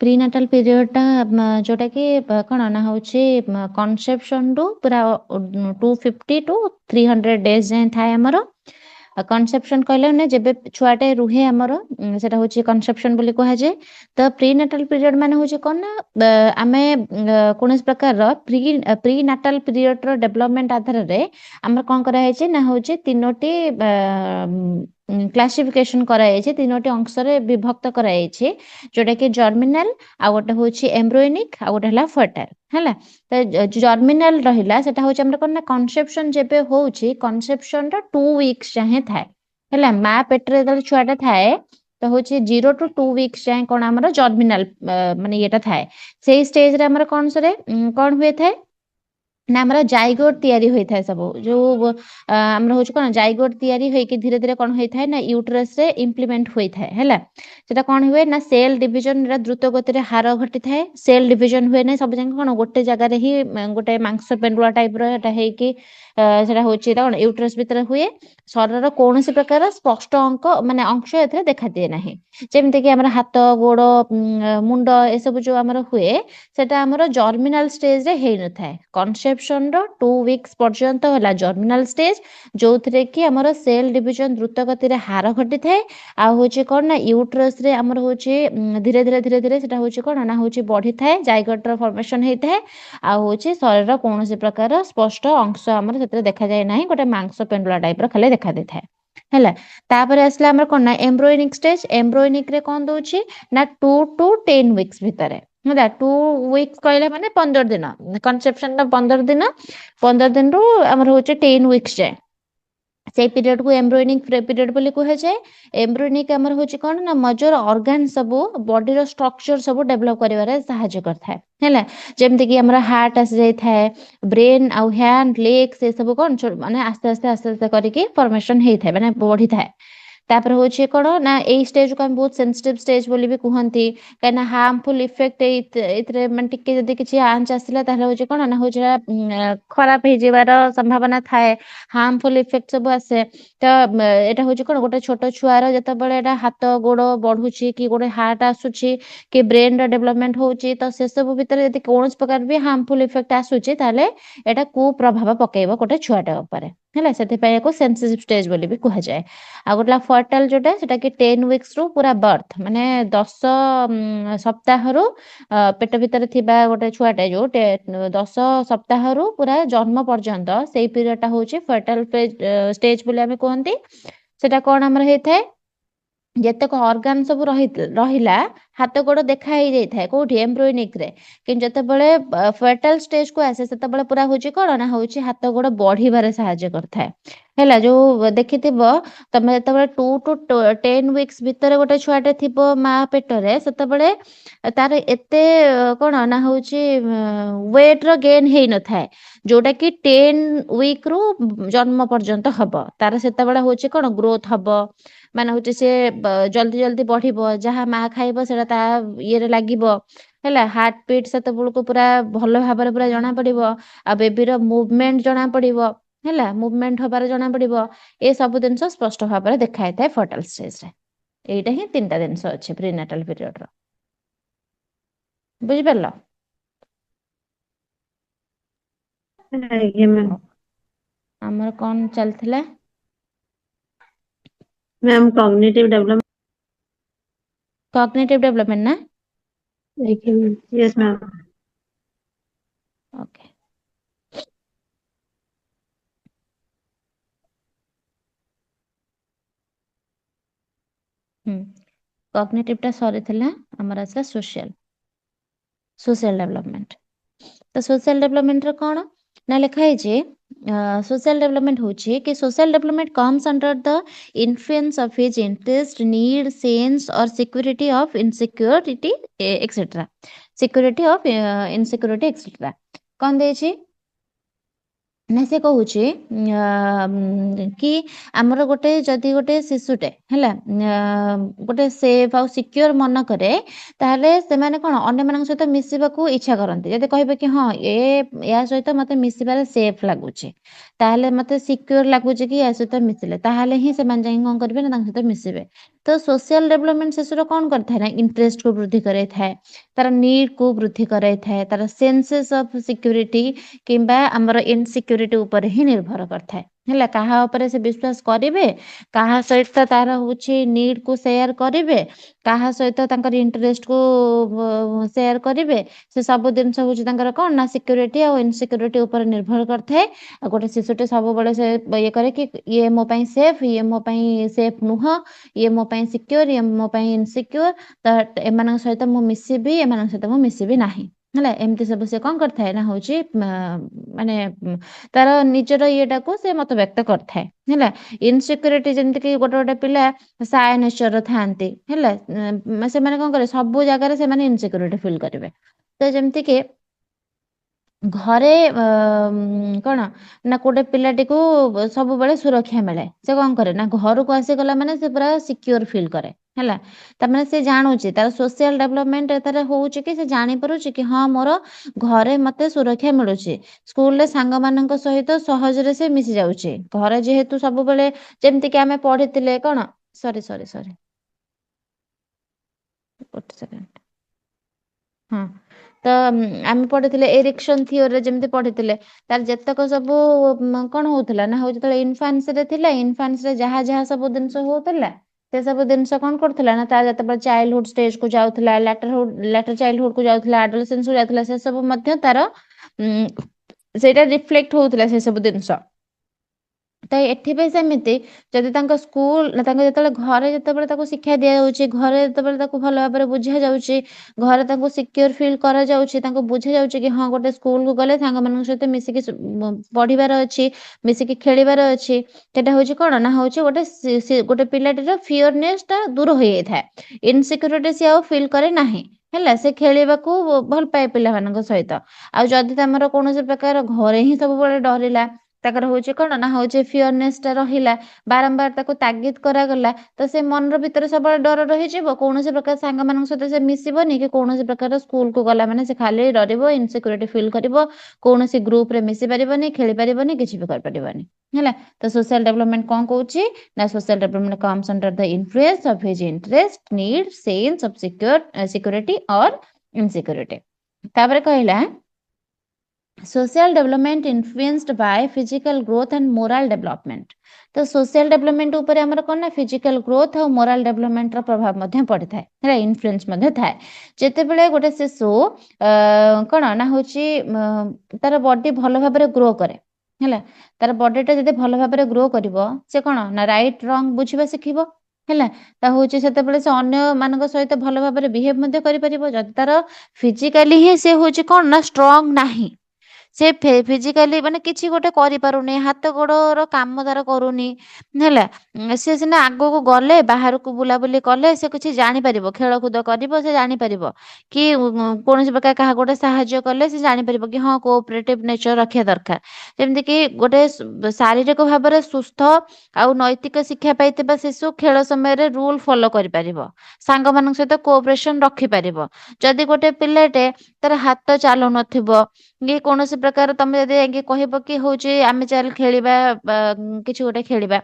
प्रीनाटाल पीरियडटा जोटा कि कौन ना हूँ कनसेप्शन टू पूरा 250 टू 300 डेज जाए थाए आमर कनसेप्शन कहले ना जब छुआटे रुहे आमर सेटा हूँ कनसेप्शन बोली कह जाए। तो प्रीनाटाल पीरियड माने हूँ कौन ना आमे कौन प्रकार प्रीनाटाल पीरियड रो डेवलपमेंट आधार रे आमर कौन कराई ना हूँ तीनोटी क्लासिफिकेशन कराई तीनोटी अंश रे विभक्त कराई जोटा कि जर्मिनाल आ गोटे हूँ एम्ब्रोइनिक आ गोटे है फर्टाइल है। तो जर्मिनाल रहा सेटा हूँ कौन ना कनसेप्शन जेबे होउछि कनसेप्शन 2 वीक्स जाए थाए है माँ पेट्रे जो छुआटा थाए तो हूँ 0 टू 2 वीक्स जाए कौन आमर जर्मिनाल माने ये थाए से स्टेज रे आमर कौन सरे कौन हुए थाए ना आमर जाइगोट तैयारी होता है सब जो आमर हूँ कौन जाइगोट तैयारी होइके धीरे धीरे कौन होता है ना यूट्रस रे इम्प्लीमेंट होता है सेटा कौन हुए ना सेल डिविजन द्रुत गति हार घटी थाए सेल डिविजन हुए ना सब जगह कौन गोटे जगार ही गोटे मांस पेंडुआ टाइप रहा हूँ कौन यूट्रस भितर हुए शरीर कौन प्रकार स्पष्ट अंक माने अंश ए देखा दिए ना जमीक हाथ गोड़ मुंड ए सब जो आमर हुए सेटा आमर जर्मिनाल स्टेज रे हेई न थाए कनसेप्शन रो 2 वीक्स पर्यंत होला जर्मिनाल स्टेज जो थे कि आमर सेल डिविजन द्रुत गति हार घटी थाए आ हूँ कौन ना यूट्रस रे आमर हूँ धीरे धीरे धीरे धीरे सेटा हूँ कौन ना हूँ बढ़ी थाए जाइगोट रो फॉर्मेशन होता है आ हूँ शरीर कौन प्रकार स्पष्ट अंश आमर से देखा जाए ना गोटे मांस पेंडुला टाइप रो खाली देखा दे थाए है। तापर आसला आमर कौन ना एम्ब्रोइनिक स्टेज एम्ब्रोइनिक रे कौन दउछि ना 2 टू 10 वीक्स भितर है 2 वीक्स कहले माने 15 दिन कनसेप्शन 15 दिन 15 दिन रु आमर हूँ 10 वीक्स जाए से पीरियड को एम्ब्रोइनिक पीरियड बोली कह जाए। एम्ब्रोइनिक आमर हूँ कौन ना मजर ऑर्गन सब बॉडी रो स्ट्रक्चर सब डेवलप करिवारे सहायता करथाय है जेमति कि हमरा हार्ट आसी जाय थाए ब्रेन आउ हैंड लेग से सब कौन माने आस्ते आस्ते आस्ते आस्ते करके फॉर्मेशन हेई थाए माने बढ़ी थाए। तापर हूँ कौन ना यही स्टेज को हम बहुत सेंसिटिव स्टेज बोली भी कहती कहीं हार्मफुल इफेक्ट माने टिके जदि किछि आंच आसिला ताहले हूँ कौन ना हूँ खराब हो जाबार संभावना थाए हार्मफुल इफेक्ट सब आसे। तो एटा हूँ कौन गोटे छोट छुआर जितेबाला हाथ गोड़ बढ़ुची कि गोटे हार्ट आसूची कि ब्रेन डेवलपमेंट होउची तो से सब भितर यदि कौन प्रकार भी हार्मफुल इफेक्ट आसूची ताहले एटा कुप्रभाव पकेइबो गोटे छुआटा उपरे है से सेंसिटिव स्टेज बोली भी कह जाए। आ गोटे फर्टाइल जोटा सेटा कि 10 वीक्स रु पूरा बर्थ माने 10 सप्ताह रु पेट भितर थिबा गोटे छुआटे जो 10 सप्ताह रु पूरा जन्म पर्यंत सेई पीरियड टा होची फर्टाइल स्टेज बोली आमे कहंती सेटा कोन हमर हेथाय जेतक ऑर्गन सब रहिला हाथ गोड़ देखा ही जाई थाए कोठी एम्ब्रोइनिक रे कि जतेबेले फर्टाइल स्टेज को आसे सेतेबेले पूरा होची कोन ना होची हाथ गोड़ बढ़िबारे सहायता करथाय हैला जो देखिथिबो तमे जेतेबेले 2 टू 10 वीक्स भितर गोटे छुआटे थिबो मा पेटरे सेतेबेले तार एते कोन ना होची वेट रो गेन हेई न थाए जोटा कि 10 वीक रु जन्म पर्यंत हबो तार सेतेबेले होची कोन ग्रोथ हबो ମାନେ ହଉଛି ସେ ଜଲ୍ଦି ଜଲ୍ଦି ବଢିବ ଯାହା ମା ଖାଇବ ସେଟା ତା ଇଏରେ ଲାଗିବ ହେଲା ହାର୍ଟ ବିଟ୍ ସେତେବେଳକୁ ପୁରା ଭଲ ଭାବରେ ପୁରା ଜଣା ପଡିବ ଆଉ ବେବିର ମୁଭମେଣ୍ଟ ଜଣା ପଡିବ ହେଲା ମୁଭମେଣ୍ଟ ହବାର ଜଣା ପଡିବ ଏ ସବୁ ଜିନିଷ ସ୍ପଷ୍ଟ ଭାବରେ ଦେଖା ହେଇଥାଏ ଫର୍ଟାଇଲ ଷ୍ଟେଜରେ। ଏଇଟା ହିଁ ତିନିଟା ଜିନିଷ ଅଛି ପ୍ରିନାଟାଲ ପିରିୟଡର ବୁଝିପାରିଲ। ଆଜ୍ଞା ମ୍ୟାମ୍। ଆମର କଣ ଚାଲିଥିଲା ma'am cognitive development. Cognitive development ନା यस मैम। ଓକେ କଗ୍ନିଟିଭ ଟା ସରିଥିଲା ଆମର ଆସିଲା सोशल डेवलपमेंट। तो सोशल डेवलपमेंट कौन ना लिखाई सोशल डेवलपमेंट होची कि social development comes under the influence of his interest need sense or security of insecurity etcetera security of insecurity etcetera कौन देछि ना से कहूँ कि आमर गोटे जदि गोटे शिशुटे है गोटे सेफ आ सिक्योर मन करे ताहले सेमाने कौन अन्य मान सहित मिसवाक इच्छा करती जब कहे कि हाँ या सहित मत मिसबार सेफ लगुच ताहले मत सिक्योर लगुच कि या सहित मिसिले ताहले ही से कौन करेंगे सहित मिसबे तो सोशल डेभलपमेंट शेषर कौन करता है ना इंटरेस्ट को वृद्धि कराई थाए तार नीड को वृद्धि कराई थाए तार सेंसेस ऑफ सिक्योरिटी किंबा हमर इनसिक्योरिटी ऊपर ही निर्भर करता है ହେଲା କାହା ଉପରେ ସେ ବିଶ୍ୱାସ କରିବେ କାହା ସହିତ ତାର ହଉଛି ନିଡ୍ କୁ ସେୟାର କରିବେ କାହା ସହିତ ତାଙ୍କର ଇଣ୍ଟରେଷ୍ଟକୁ ସେୟାର କରିବେ ସେ ସବୁ ଜିନିଷ ହଉଛି ତାଙ୍କର କଣ ନା ସିକ୍ୟୁରିଟି ଆଉ ଇନସିକ୍ୟୁରିଟି ଉପରେ ନିର୍ଭର କରିଥାଏ ଆଉ ଗୋଟେ ଶିଶୁଟେ ସବୁବେଳେ ସେ ଇଏ କରେ କି ଇଏ ମୋ ପାଇଁ ସେଫ୍ ଇଏ ମୋ ପାଇଁ ସେଫ୍ ନୁହଁ ଇଏ ମୋ ପାଇଁ ସିକ୍ୟୁର ଇଏ ମୋ ପାଇଁ ଇନସିକ୍ୟୁର ତ ଏମାନଙ୍କ ସହିତ ମୁଁ ମିଶିବି ଏମାନଙ୍କ ସହିତ ମୁଁ ମିଶିବି ନାହିଁ ହେଲା ଏମିତି ସବୁ ସେ କଣ କରିଥାଏ ନା ହଉଛି ମାନେ ତାର ନିଜର ଇଏଟାକୁ ସେ ମତ ବ୍ୟକ୍ତ କରିଥାଏ ହେଲା ଇନସିକ୍ୟୁରିଟି ଯେମିତି କି ଗୋଟେ ଗୋଟେ ପିଲା ସାୟ ନେଚର ଥାଆନ୍ତି ହେଲା ସେମାନେ କଣ କରିବେ ସବୁ ଜାଗାରେ ସେମାନେ ଇନସିକ୍ୟୁରିଟି ଫିଲ୍ କରିବେ ତ ଯେମିତି କି ଘରେ କଣ ନା ଗୋଟେ ପିଲାଟିକୁ ସବୁବେଳେ ସୁରକ୍ଷା ମିଳେ ସେ କଣ କରେ ନା ଘରକୁ ଆସିଗଲା ମାନେ ସେ ପୁରା ସିକ୍ୟୁର ଫିଲ୍ କରେ ହେଲା ତାମାନେ ସେ ଜାଣୁଛି ତାର ସୋସିଆଲ ଡେଭଲପମେଣ୍ଟ ତାର ହଉଛି କି ସେ ଜାଣିପାରୁଛି କି ହଁ ମୋର ଘରେ ମତେ ସୁରକ୍ଷା ମିଳୁଛି ସ୍କୁଲରେ ସାଙ୍ଗମାନଙ୍କ ସହିତ ସହଜରେ ସେ ମିଶି ଯାଉଛି ଘରେ ଯେହେତୁ ସବୁବେଳେ ଯେମିତିକି ଆମେ ପଢିଥିଲେ କଣ ସରି ସରି ସରି ଗୋଟେ ସେକେଣ୍ଡ ହଁ ତ ଆମେ ପଢିଥିଲେ ଏରିକ୍ସନ ଥିଓରୀରେ ଯେମିତି ପଢିଥିଲେ ତାର ଯେତେକ ସବୁ କଣ ହଉଥିଲା ନା ହଉଛି ଯେତେବେଳେ ଇନଫାନ୍ସରେ ଥିଲା ଇନଫାନ୍ସରେ ଯାହା ଯାହା ସବୁ ଜିନିଷ ହଉଥିଲା ସେ ସବୁ ଜିନିଷ କଣ କରୁଥିଲା ନା ତା ଯେତେବେଳେ ଚାଇଲ୍ଡହୁଡ ଷ୍ଟେଜକୁ ଯାଉଥିଲା ଲାଟର ଚାଇଲ୍ଡହୁଡକୁ ଯାଉଥିଲା ଆଡୋଲେସେନ୍ସକୁ ଯାଉଥିଲା ସେ ସବୁ ମଧ୍ୟ ତାର ସେଇଟା ରିଫ୍ଲେକ୍ଟ ହଉଥିଲା ସେ ସବୁ ଜିନିଷ ତ ଏଠି ବି ସେମିତି ଯଦି ତାଙ୍କ ସ୍କୁଲ ତାଙ୍କ ଯେତେବେଳେ ଘରେ ଯେତେବେଳେ ତାକୁ ଶିକ୍ଷା ଦିଆଯାଉଛି ଘରେ ଯେତେବେଳେ ତାକୁ ଭଲ ଭାବରେ ବୁଝା ଯାଉଛି ଘରେ ତାଙ୍କୁ ସିକ୍ୟୁର ଫିଲ୍ କରାଯାଉଛି ତାଙ୍କୁ ବୁଝା ଯାଉଛି କି ହଁ ଗୋଟେ ସ୍କୁଲକୁ ଗଲେ ସାଙ୍ଗମାନଙ୍କ ସହିତ ମିଶିକି ପଢିବାର ଅଛି ମିଶିକି ଖେଳିବାର ଅଛି ସେଟା ହଉଛି କଣ ନା ହଉଛି ଗୋଟେ ପିଲାଟିର ଫିୟରନେସ ଟା ଦୂର ହେଇଯାଇଥାଏ ଇନସିକ୍ୟୁରିଟି ସେ ଆଉ ଫିଲ୍ କରେ ନାହିଁ ହେଲା ସେ ଖେଳିବାକୁ ଭଲ ପାଏ ପିଲାମାନଙ୍କ ସହିତ ଆଉ ଯଦି ତମର କୌଣସି ପ୍ରକାର ଘରେ ହିଁ ସବୁବେଳେ ଡରିଲା ତାଙ୍କର ହଉଛି କଣ ନା ହଉଛି ଫିୟରନେସ ଟା ରହିଲା ବାରମ୍ବାର ତାକୁ ତାଗିଦ କରାଗଲା ତ ସେ ମନର ଭିତରେ ସବୁବେଳେ ଡର ରହିଯିବ କୌଣସି ପ୍ରକାର ସାଙ୍ଗମାନଙ୍କ ସହିତ ସେ ମିଶିବନି କି କୌଣସି ପ୍ରକାର ସ୍କୁଲକୁ ଗଲା ମାନେ ସେ ଖାଲି ଡରିବ ଇନସିକ୍ୟୁରିଟି ଫିଲ୍ କରିବ କୌଣସି ଗ୍ରୁପରେ ମିଶି ପାରିବନି ଖେଳି ପାରିବନି କିଛି ବି କରିପାରିବନି ହେଲା ତ ସୋସିଆଲ ଡେଭଲପମେଣ୍ଟ କଣ କହୁଛି ନା social development comes under the influence of his interest need sense of security or insecurity ତାପରେ କହିଲା social development influenced by physical growth and moral development तो social development ଉପରେ ଆମର କଣ ନା physical growth ଆଉ moral development ର ପ୍ରଭାବ ମଧ୍ୟ ପଡିଥାଏ ହେଲା influence ମଧ୍ୟ ଥାଏ ଯେତେବେଳେ ଗୋଟେ ଶିଶୁ କଣ ନା ହଉଛି ତାର ବଡି ଭଲ ଭାବରେ ଗ୍ରୋ କରେ ହେଲା ତାର ବଡିଟା ଯଦି ଭଲ ଭାବରେ ଗ୍ରୋ କରିବ ସେ କଣ ନା ରାଇଟ ରଙ୍ଗ ବୁଝିବା ଶିଖିବ ହେଲା ତା ହଉଛି ସେତେବେଳେ ସେ ଅନ୍ୟ ମାନଙ୍କ ସହିତ ଭଲ ଭାବରେ ବିହେଭ ମଧ୍ୟ କରିପାରିବ ଯଦି ତାର ଫିଜିକାଲି ହିଁ ସେ ହଉଛି କଣ ନା ଷ୍ଟ୍ରଙ୍ଗ ନାହିଁ ସେ ଫିଜିକାଲି ମାନେ କିଛି ଗୋଟେ କରିପାରୁନି ହାତ ଗୋଡର କାମ ତାର କରୁନି ହେଲା ସେ ସିନା ଆଗକୁ ଗଲେ ବାହାରକୁ ବୁଲାବୁଲି କଲେ ସେ କିଛି ଜାଣିପାରିବ ଖେଳକୁଦ କରିବ ସେ ଜାଣିପାରିବ କି କୌଣସି ପ୍ରକାର କାହା ଗୋଟେ ସାହାଯ୍ୟ କଲେ ସେ ଜାଣିପାରିବ କି ହଁ କୋଅପରେଟିଭ ନେଚର ରଖିବା ଦରକାର ଯେମିତିକି ଗୋଟେ ଶାରୀରିକ ଭାବରେ ସୁସ୍ଥ ଆଉ ନୈତିକ ଶିକ୍ଷା ପାଇଥିବା ଶିଶୁ ଖେଳ ସମୟରେ ରୁଲ ଫଲୋ କରିପାରିବ ସାଙ୍ଗମାନଙ୍କ ସହିତ କୋଅପରେସନ ରଖିପାରିବ ଯଦି ଗୋଟେ ପିଲାଟେ ତାର ହାତ ଚାଲୁ ନଥିବ କି କୌଣସି ପ୍ରକାର ତମେ ଯଦି ଯାଇକି କହିବ କି ହଉଛି ଆମେ ଚାଲ ଖେଳିବା କିଛି ଗୋଟେ ଖେଳିବା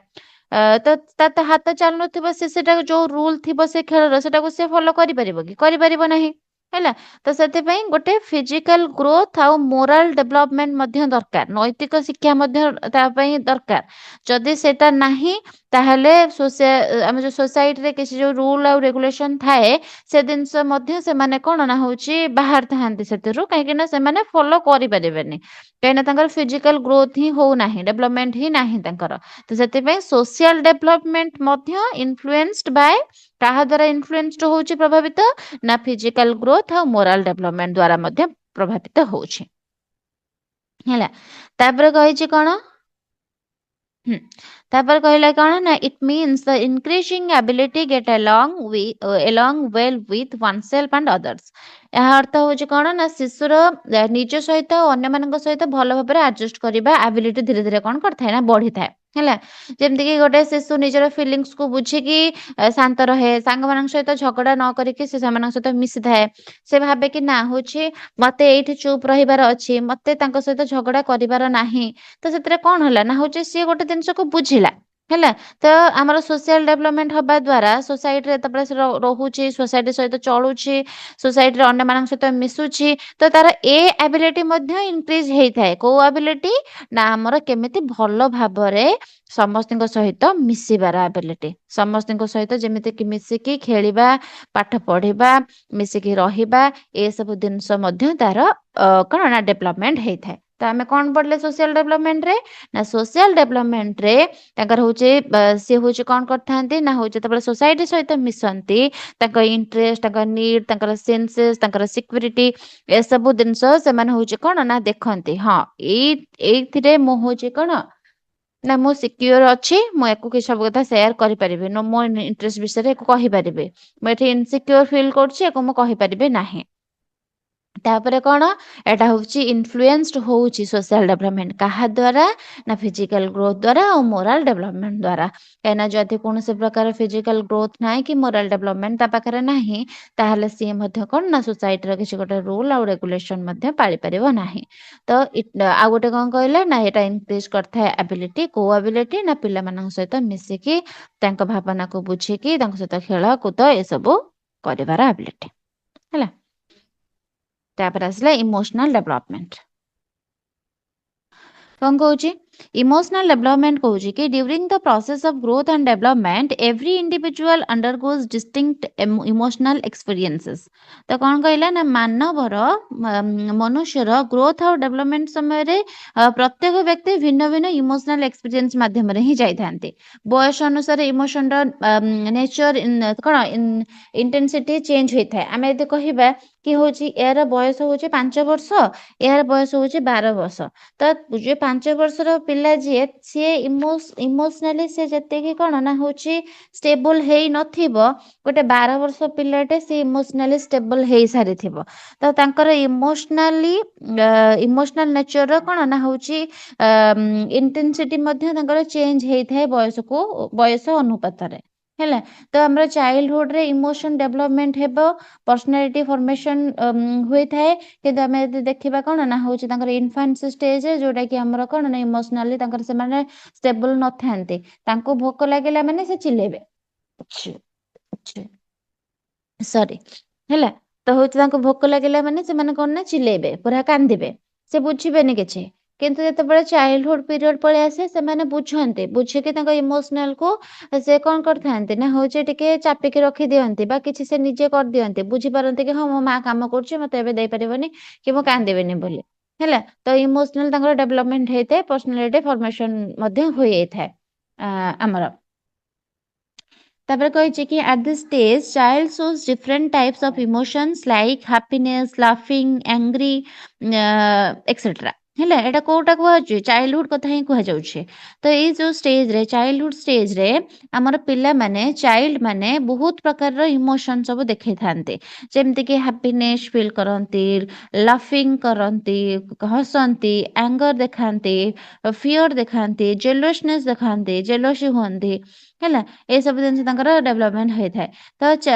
ତ ତା ହାତ ଚାଲୁନଥିବ ସେଟା ଯୋଉ ରୁଲ ଥିବ ସେ ଖେଳର ସେଟାକୁ ସେ ଫଲୋ କରିପାରିବ କି କରିପାରିବ ନାହିଁ ହେଲା ତ ସେଥିପାଇଁ ଗୋଟେ ଫିଜିକାଲ ଗ୍ରୋଥ ଆଉ ମୋରାଲ ଡେଭଲପମେଣ୍ଟ ମଧ୍ୟ ଦରକାର ନୈତିକ ଶିକ୍ଷା ମଧ୍ୟ ତା ପାଇଁ ଦରକାର ଯଦି ସେଟା ନାହିଁ ତାହେଲେ ଆମେ ଯୋଉ ସୋସାଇଟିରେ କିଛି ଯୋଉ ରୁଲ ଆଉ ରେଗୁଲେସନ ଥାଏ ସେ ଜିନିଷ ମଧ୍ୟ ସେମାନେ କଣ ନା ହଉଛି ବାହାରିଥାନ୍ତି ସେଥିରୁ କାହିଁକି ନା ସେମାନେ ଫଲୋ କରିପାରିବେନି କାହିଁକିନା ତାଙ୍କର ଫିଜିକାଲ ଗ୍ରୋଥ ହିଁ ହଉନାହିଁ ଡେଭଲପମେଣ୍ଟ ହିଁ ନାହିଁ ତାଙ୍କର ତ ସେଥିପାଇଁ ସୋସିଆଲ ଡେଭଲପମେଣ୍ଟ ମଧ୍ୟ ଇନଫ୍ଲୁଏନ୍ସଡ ବାୟ କାହା ଦ୍ୱାରା ଇନଫ୍ଲୁଏନ୍ସଡ ହଉଛି ପ୍ରଭାବିତ ନା ଫିଜିକାଲ ଗ୍ରୋଥ ଆଉ ମୋରାଲ ଡେଭଲପମେଣ୍ଟ ଦ୍ୱାରା ମଧ୍ୟ ପ୍ରଭାବିତ ହଉଛି ହେଲା ତାପରେ କହିଛି କଣ ତାପରେ କହିଲା କଣ ନା it means the increasing ability get along well with oneself and others ଏହା ଅର୍ଥ ହଉଛି କଣ ନା ଶିଶୁର ନିଜ ସହିତ ଆଉ ଅନ୍ୟମାନଙ୍କ ସହିତ ଭଲ ଭାବରେ ଆଡଜଷ୍ଟ କରିବା ଆବିଲିଟି ଧୀରେ ଧୀରେ କଣ କରିଥାଏ ନା ବଢିଥାଏ ହେଲା ଯେମିତିକି ଗୋଟେ ଶିଶୁ ନିଜର ଫିଲିଙ୍ଗସକୁ ବୁଝିକି ଶାନ୍ତ ରହେ ସାଙ୍ଗମାନଙ୍କ ସହିତ ଝଗଡା ନ କରିକି ସେ ସେମାନଙ୍କ ସହିତ ମିଶିଥାଏ ସେ ଭାବେ କି ନା ହଉଛି ମତେ ଏଇଠି ଚୁପ୍ ରହିବାର ଅଛି ମତେ ତାଙ୍କ ସହିତ ଝଗଡା କରିବାର ନାହିଁ ତ ସେଥିରେ କଣ ହେଲା ନା ହଉଛି ସିଏ ଗୋଟେ ଜିନିଷକୁ ବୁଝିଲା ହେଲା। ତ ଆମର ସୋସିଆଲ ଡେଭଲପମେଣ୍ଟ ହବା ଦ୍ୱାରା ସୋସାଇଟିରେ ତାପରେ ସେ ରହୁଛି, ସୋସାଇଟି ସହିତ ଚଳୁଛି, ସୋସାଇଟିରେ ଅନ୍ୟମାନଙ୍କ ସହିତ ମିଶୁଛି, ତ ତାର ଏ ଆବିଲିଟି ମଧ୍ୟ ଇନକ୍ରିଜ ହେଇଥାଏ। କୋଉ ଆବିଲିଟି? ନା ଆମର କେମିତି ଭଲ ଭାବରେ ସମସ୍ତଙ୍କ ସହିତ ମିଶିବାର ଆବିଲିଟି, ସମସ୍ତଙ୍କ ସହିତ ଯେମିତିକି ମିଶିକି ଖେଳିବା, ପାଠ ପଢିବା, ମିଶିକି ରହିବା, ଏସବୁ ଜିନିଷ ମଧ୍ୟ ତାର କଣ ନା ଡେଭଲପମେଣ୍ଟ ହେଇଥାଏ। ତ ଆମେ କଣ ପଢିଲେ ସୋସିଆଲ ଡେଭଲପମେଣ୍ଟରେ? ନା ସୋସିଆଲ ଡେଭଲପମେଣ୍ଟରେ ତାଙ୍କର ହଉଛି ସିଏ ହଉଛି କଣ କରିଥାନ୍ତି ନା ହଉଛି ଯେତେବେଳେ ସୋସାଇଟି ସହିତ ମିଶନ୍ତି, ତାଙ୍କ ଇଣ୍ଟରେଷ୍ଟ, ତାଙ୍କ ନିଡ୍, ତାଙ୍କର ସେନ୍ସେସ୍, ତାଙ୍କର ସିକ୍ୟୁରିଟି, ଏସବୁ ଜିନିଷ ସେମାନେ ହଉଛି କଣ ନା ଦେଖନ୍ତି। ହଁ, ଏଇଥିରେ ମୁଁ ହଉଛି କଣ ନା ମୁଁ ସିକ୍ୟୁର ଅଛି, ମୁଁ ୟାକୁ କିଛି ସବୁ କଥା ସେୟାର କରିପାରିବି, ମୋ ଇଣ୍ଟରେଷ୍ଟ ବିଷୟରେ ୟାକୁ କହିପାରିବି। ମୁଁ ଏଠି ଇନସିକ୍ୟୁର ଫିଲ୍ କରୁଛି, ୟାକୁ ମୁଁ କହିପାରିବି ନାହିଁ। ତାପରେ କଣ, ଏଟା ହଉଛି ଇନଫ୍ଲୁଏନ୍ସଡ ହଉଛି ସୋସିଆଲ ଡେଭଲପମେଣ୍ଟ କାହା ଦ୍ୱାରା? ନା ଫିଜିକାଲ ଗ୍ରୋଥ ଦ୍ୱାରା ଆଉ ମୋରାଲ ଡେଭଲପମେଣ୍ଟ ଦ୍ୱାରା। କାହିଁକିନା ଯଦି କୌଣସି ପ୍ରକାର ଫିଜିକାଲ ଗ୍ରୋଥ ନାହିଁ କି ମୋରାଲ ଡେଭଲପମେଣ୍ଟ ତା ପାଖରେ ନାହିଁ, ତାହେଲେ ସିଏ ମଧ୍ୟ କଣ ନା ସୋସାଇଟିର କିଛି ଗୋଟେ ରୁଲ ଆଉ ରେଗୁଲେସନ ମଧ୍ୟ ପାଳିପାରିବ ନାହିଁ। ତ ଆଉ ଗୋଟେ କଣ କହିଲେ ନା ଏଟା ଇନକ୍ରିଜ କରିଥାଏ ଆବିଲିଟି। କୋଉ ଆବିଲିଟି? ନା ପିଲାମାନଙ୍କ ସହିତ ମିଶିକି ତାଙ୍କ ଭାବନାକୁ ବୁଝିକି ତାଙ୍କ ସହିତ ଖେଳ କୁଦ ଏସବୁ କରିବାର ଆବିଲିଟି। ହେଲା। ତାପରେ ଆସିଲା ଇମୋସନାଲ ଡେଭଲପମେଣ୍ଟ। କଣ କହୁଛି? ଇମୋସନାଲ ଡେଭଲପମେଣ୍ଟ କହୁଛି କି during the process of growth and development every individual undergoes distinct emotional experiences. ତ କଣ କହିଲା ନା ମାନବର ମନୁଷ୍ୟର ଗ୍ରୋଥ ଆଉ ଡେଭଲପମେଣ୍ଟ ସମୟରେ ପ୍ରତ୍ୟେକ ବ୍ୟକ୍ତି ଭିନ୍ନ ଭିନ୍ନ ଇମୋସନାଲ ଏକ୍ସପିରିଏନ୍ସ ମାଧ୍ୟମରେ ହିଁ ଯାଇଥାନ୍ତି। ବୟସ ଅନୁସାରେ ଇମୋସନର ନେଚର କଣ ଇଣ୍ଟେନ୍ସିଟି ଚେଞ୍ଜ ହୋଇଥାଏ। ଆମେ ଯଦି କହିବା କି ହଉଛି ଏହାର ବୟସ ହଉଛି 5 ବର୍ଷ, ଏହାର ବୟସ ହଉଛି 12 ବର୍ଷ, ତ ଯୋଉ 5 ବର୍ଷର ପିଲା ଯିଏ, ସିଏ ଇମୋସନାଲି ସେ ଯେତିକି କଣ ନା ହଉଛି ଷ୍ଟେବଲ ହେଇ ନଥିବ, ଗୋଟେ 12 ବର୍ଷ ପିଲାଟେ ସେ ଇମୋସନାଲି ଷ୍ଟେବଲ ହେଇ ସାରିଥିବ। ତ ତାଙ୍କର ଇମୋସନାଲ ନେଚରର କଣ ନା ହଉଛି ଇଣ୍ଟେନ୍ସିଟି ମଧ୍ୟ ତାଙ୍କର ଚେଞ୍ଜ ହେଇଥାଏ ବୟସ ଅନୁପାତରେ। ହେଲା। ତ ଆମର ଚାଇଲ୍ଡହୁଡରେ ଇମୋସନ ଡେଭଲପମେଣ୍ଟ ହେବ, ପର୍ସନାଲିଟି ଫର୍ମେସନ ହୋଇଥାଏ। କିନ୍ତୁ ଆମେ ଯଦି ଦେଖିବା କଣ ନା ହଉଛି ତାଙ୍କର ଇନଫାନ୍ସି ଷ୍ଟେଜ, ଯୋଉଟା କି ଆମର କଣ ନା ଇମୋସନାଲି ତାଙ୍କର ସେମାନେ ଷ୍ଟେବଲ ନଥାନ୍ତି। ତାଙ୍କୁ ଭୋକ ଲାଗିଲା ମାନେ ସେ ଚିଲେଇବେ, ସରି। ହେଲା। ତ ହଉଛି ତାଙ୍କୁ ଭୋକ ଲାଗିଲା ମାନେ ସେମାନେ କଣ ନା ଚିଲେଇବେ, ପୁରା କାନ୍ଦିବେ, ସେ ବୁଝିବେନି କିଛି। କିନ୍ତୁ ଯେତେବେଳେ ଚାଇଲ୍ଡହୁଡ ପିରିୟଡ ପଳେଇ ଆସେ, ସେମାନେ ବୁଝନ୍ତି, ବୁଝିକି ତାଙ୍କ ଇମୋସନାଲ କୁ ସେ କଣ କରିଥାନ୍ତି ନା ହଉଛି ଟିକେ ଚାପିକି ରଖି ଦିଅନ୍ତି, ବା କିଛି ସେ ନିଜେ କରିଦିଅନ୍ତି, ବୁଝିପାରନ୍ତି କି ହଁ ମୋ ମା କାମ କରୁଛି, ମତେ ଏବେ ଦେଇପାରିବନି କି ମୁଁ କାନ୍ଦିବିନି ବୋଲି। ହେଲା। ତ ଇମୋସନାଲ ତାଙ୍କର ଡେଭଲପମେଣ୍ଟ ହେଇଥାଏ, ପର୍ସନାଲିଟି ଫର୍ମେସନ ମଧ୍ୟ ହୋଇଯାଇଥାଏ ଆମର। ତାପରେ କହିଛି କି at this stage child shows different types of emotions like happiness, laughing, angry, etc. ହେଲା। ଏଟା କୋଉଟା କୁହାଯାଉଛି? ଚାଇଲ୍ଡହୁଡ କଥା ହିଁ କୁହାଯାଉଛି। ତ ଏଇ ଯୋଉ ଷ୍ଟେଜରେ, ଚାଇଲ୍ଡହୁଡ ଷ୍ଟେଜରେ ଆମର ପିଲାମାନେ, ଚାଇଲ୍ଡ ମାନେ ବହୁତ ପ୍ରକାରର ଇମୋସନ ସବୁ ଦେଖେଇଥାନ୍ତି। ଯେମିତିକି ହାପିନେସ ଫିଲ୍ କରନ୍ତି, ଲାଫିଂ କରନ୍ତି, ହସନ୍ତି, ଆଙ୍ଗର ଦେଖାନ୍ତି, ଫିଅର ଦେଖାନ୍ତି, ଜେଲସନେସ୍ ଦେଖାନ୍ତି, ଜେଲସି ହୁଅନ୍ତି। ହେଲା। ଏସବୁ ଜିନିଷ ତାଙ୍କର ଡେଭଲପମେଣ୍ଟ ହେଇଥାଏ। ତ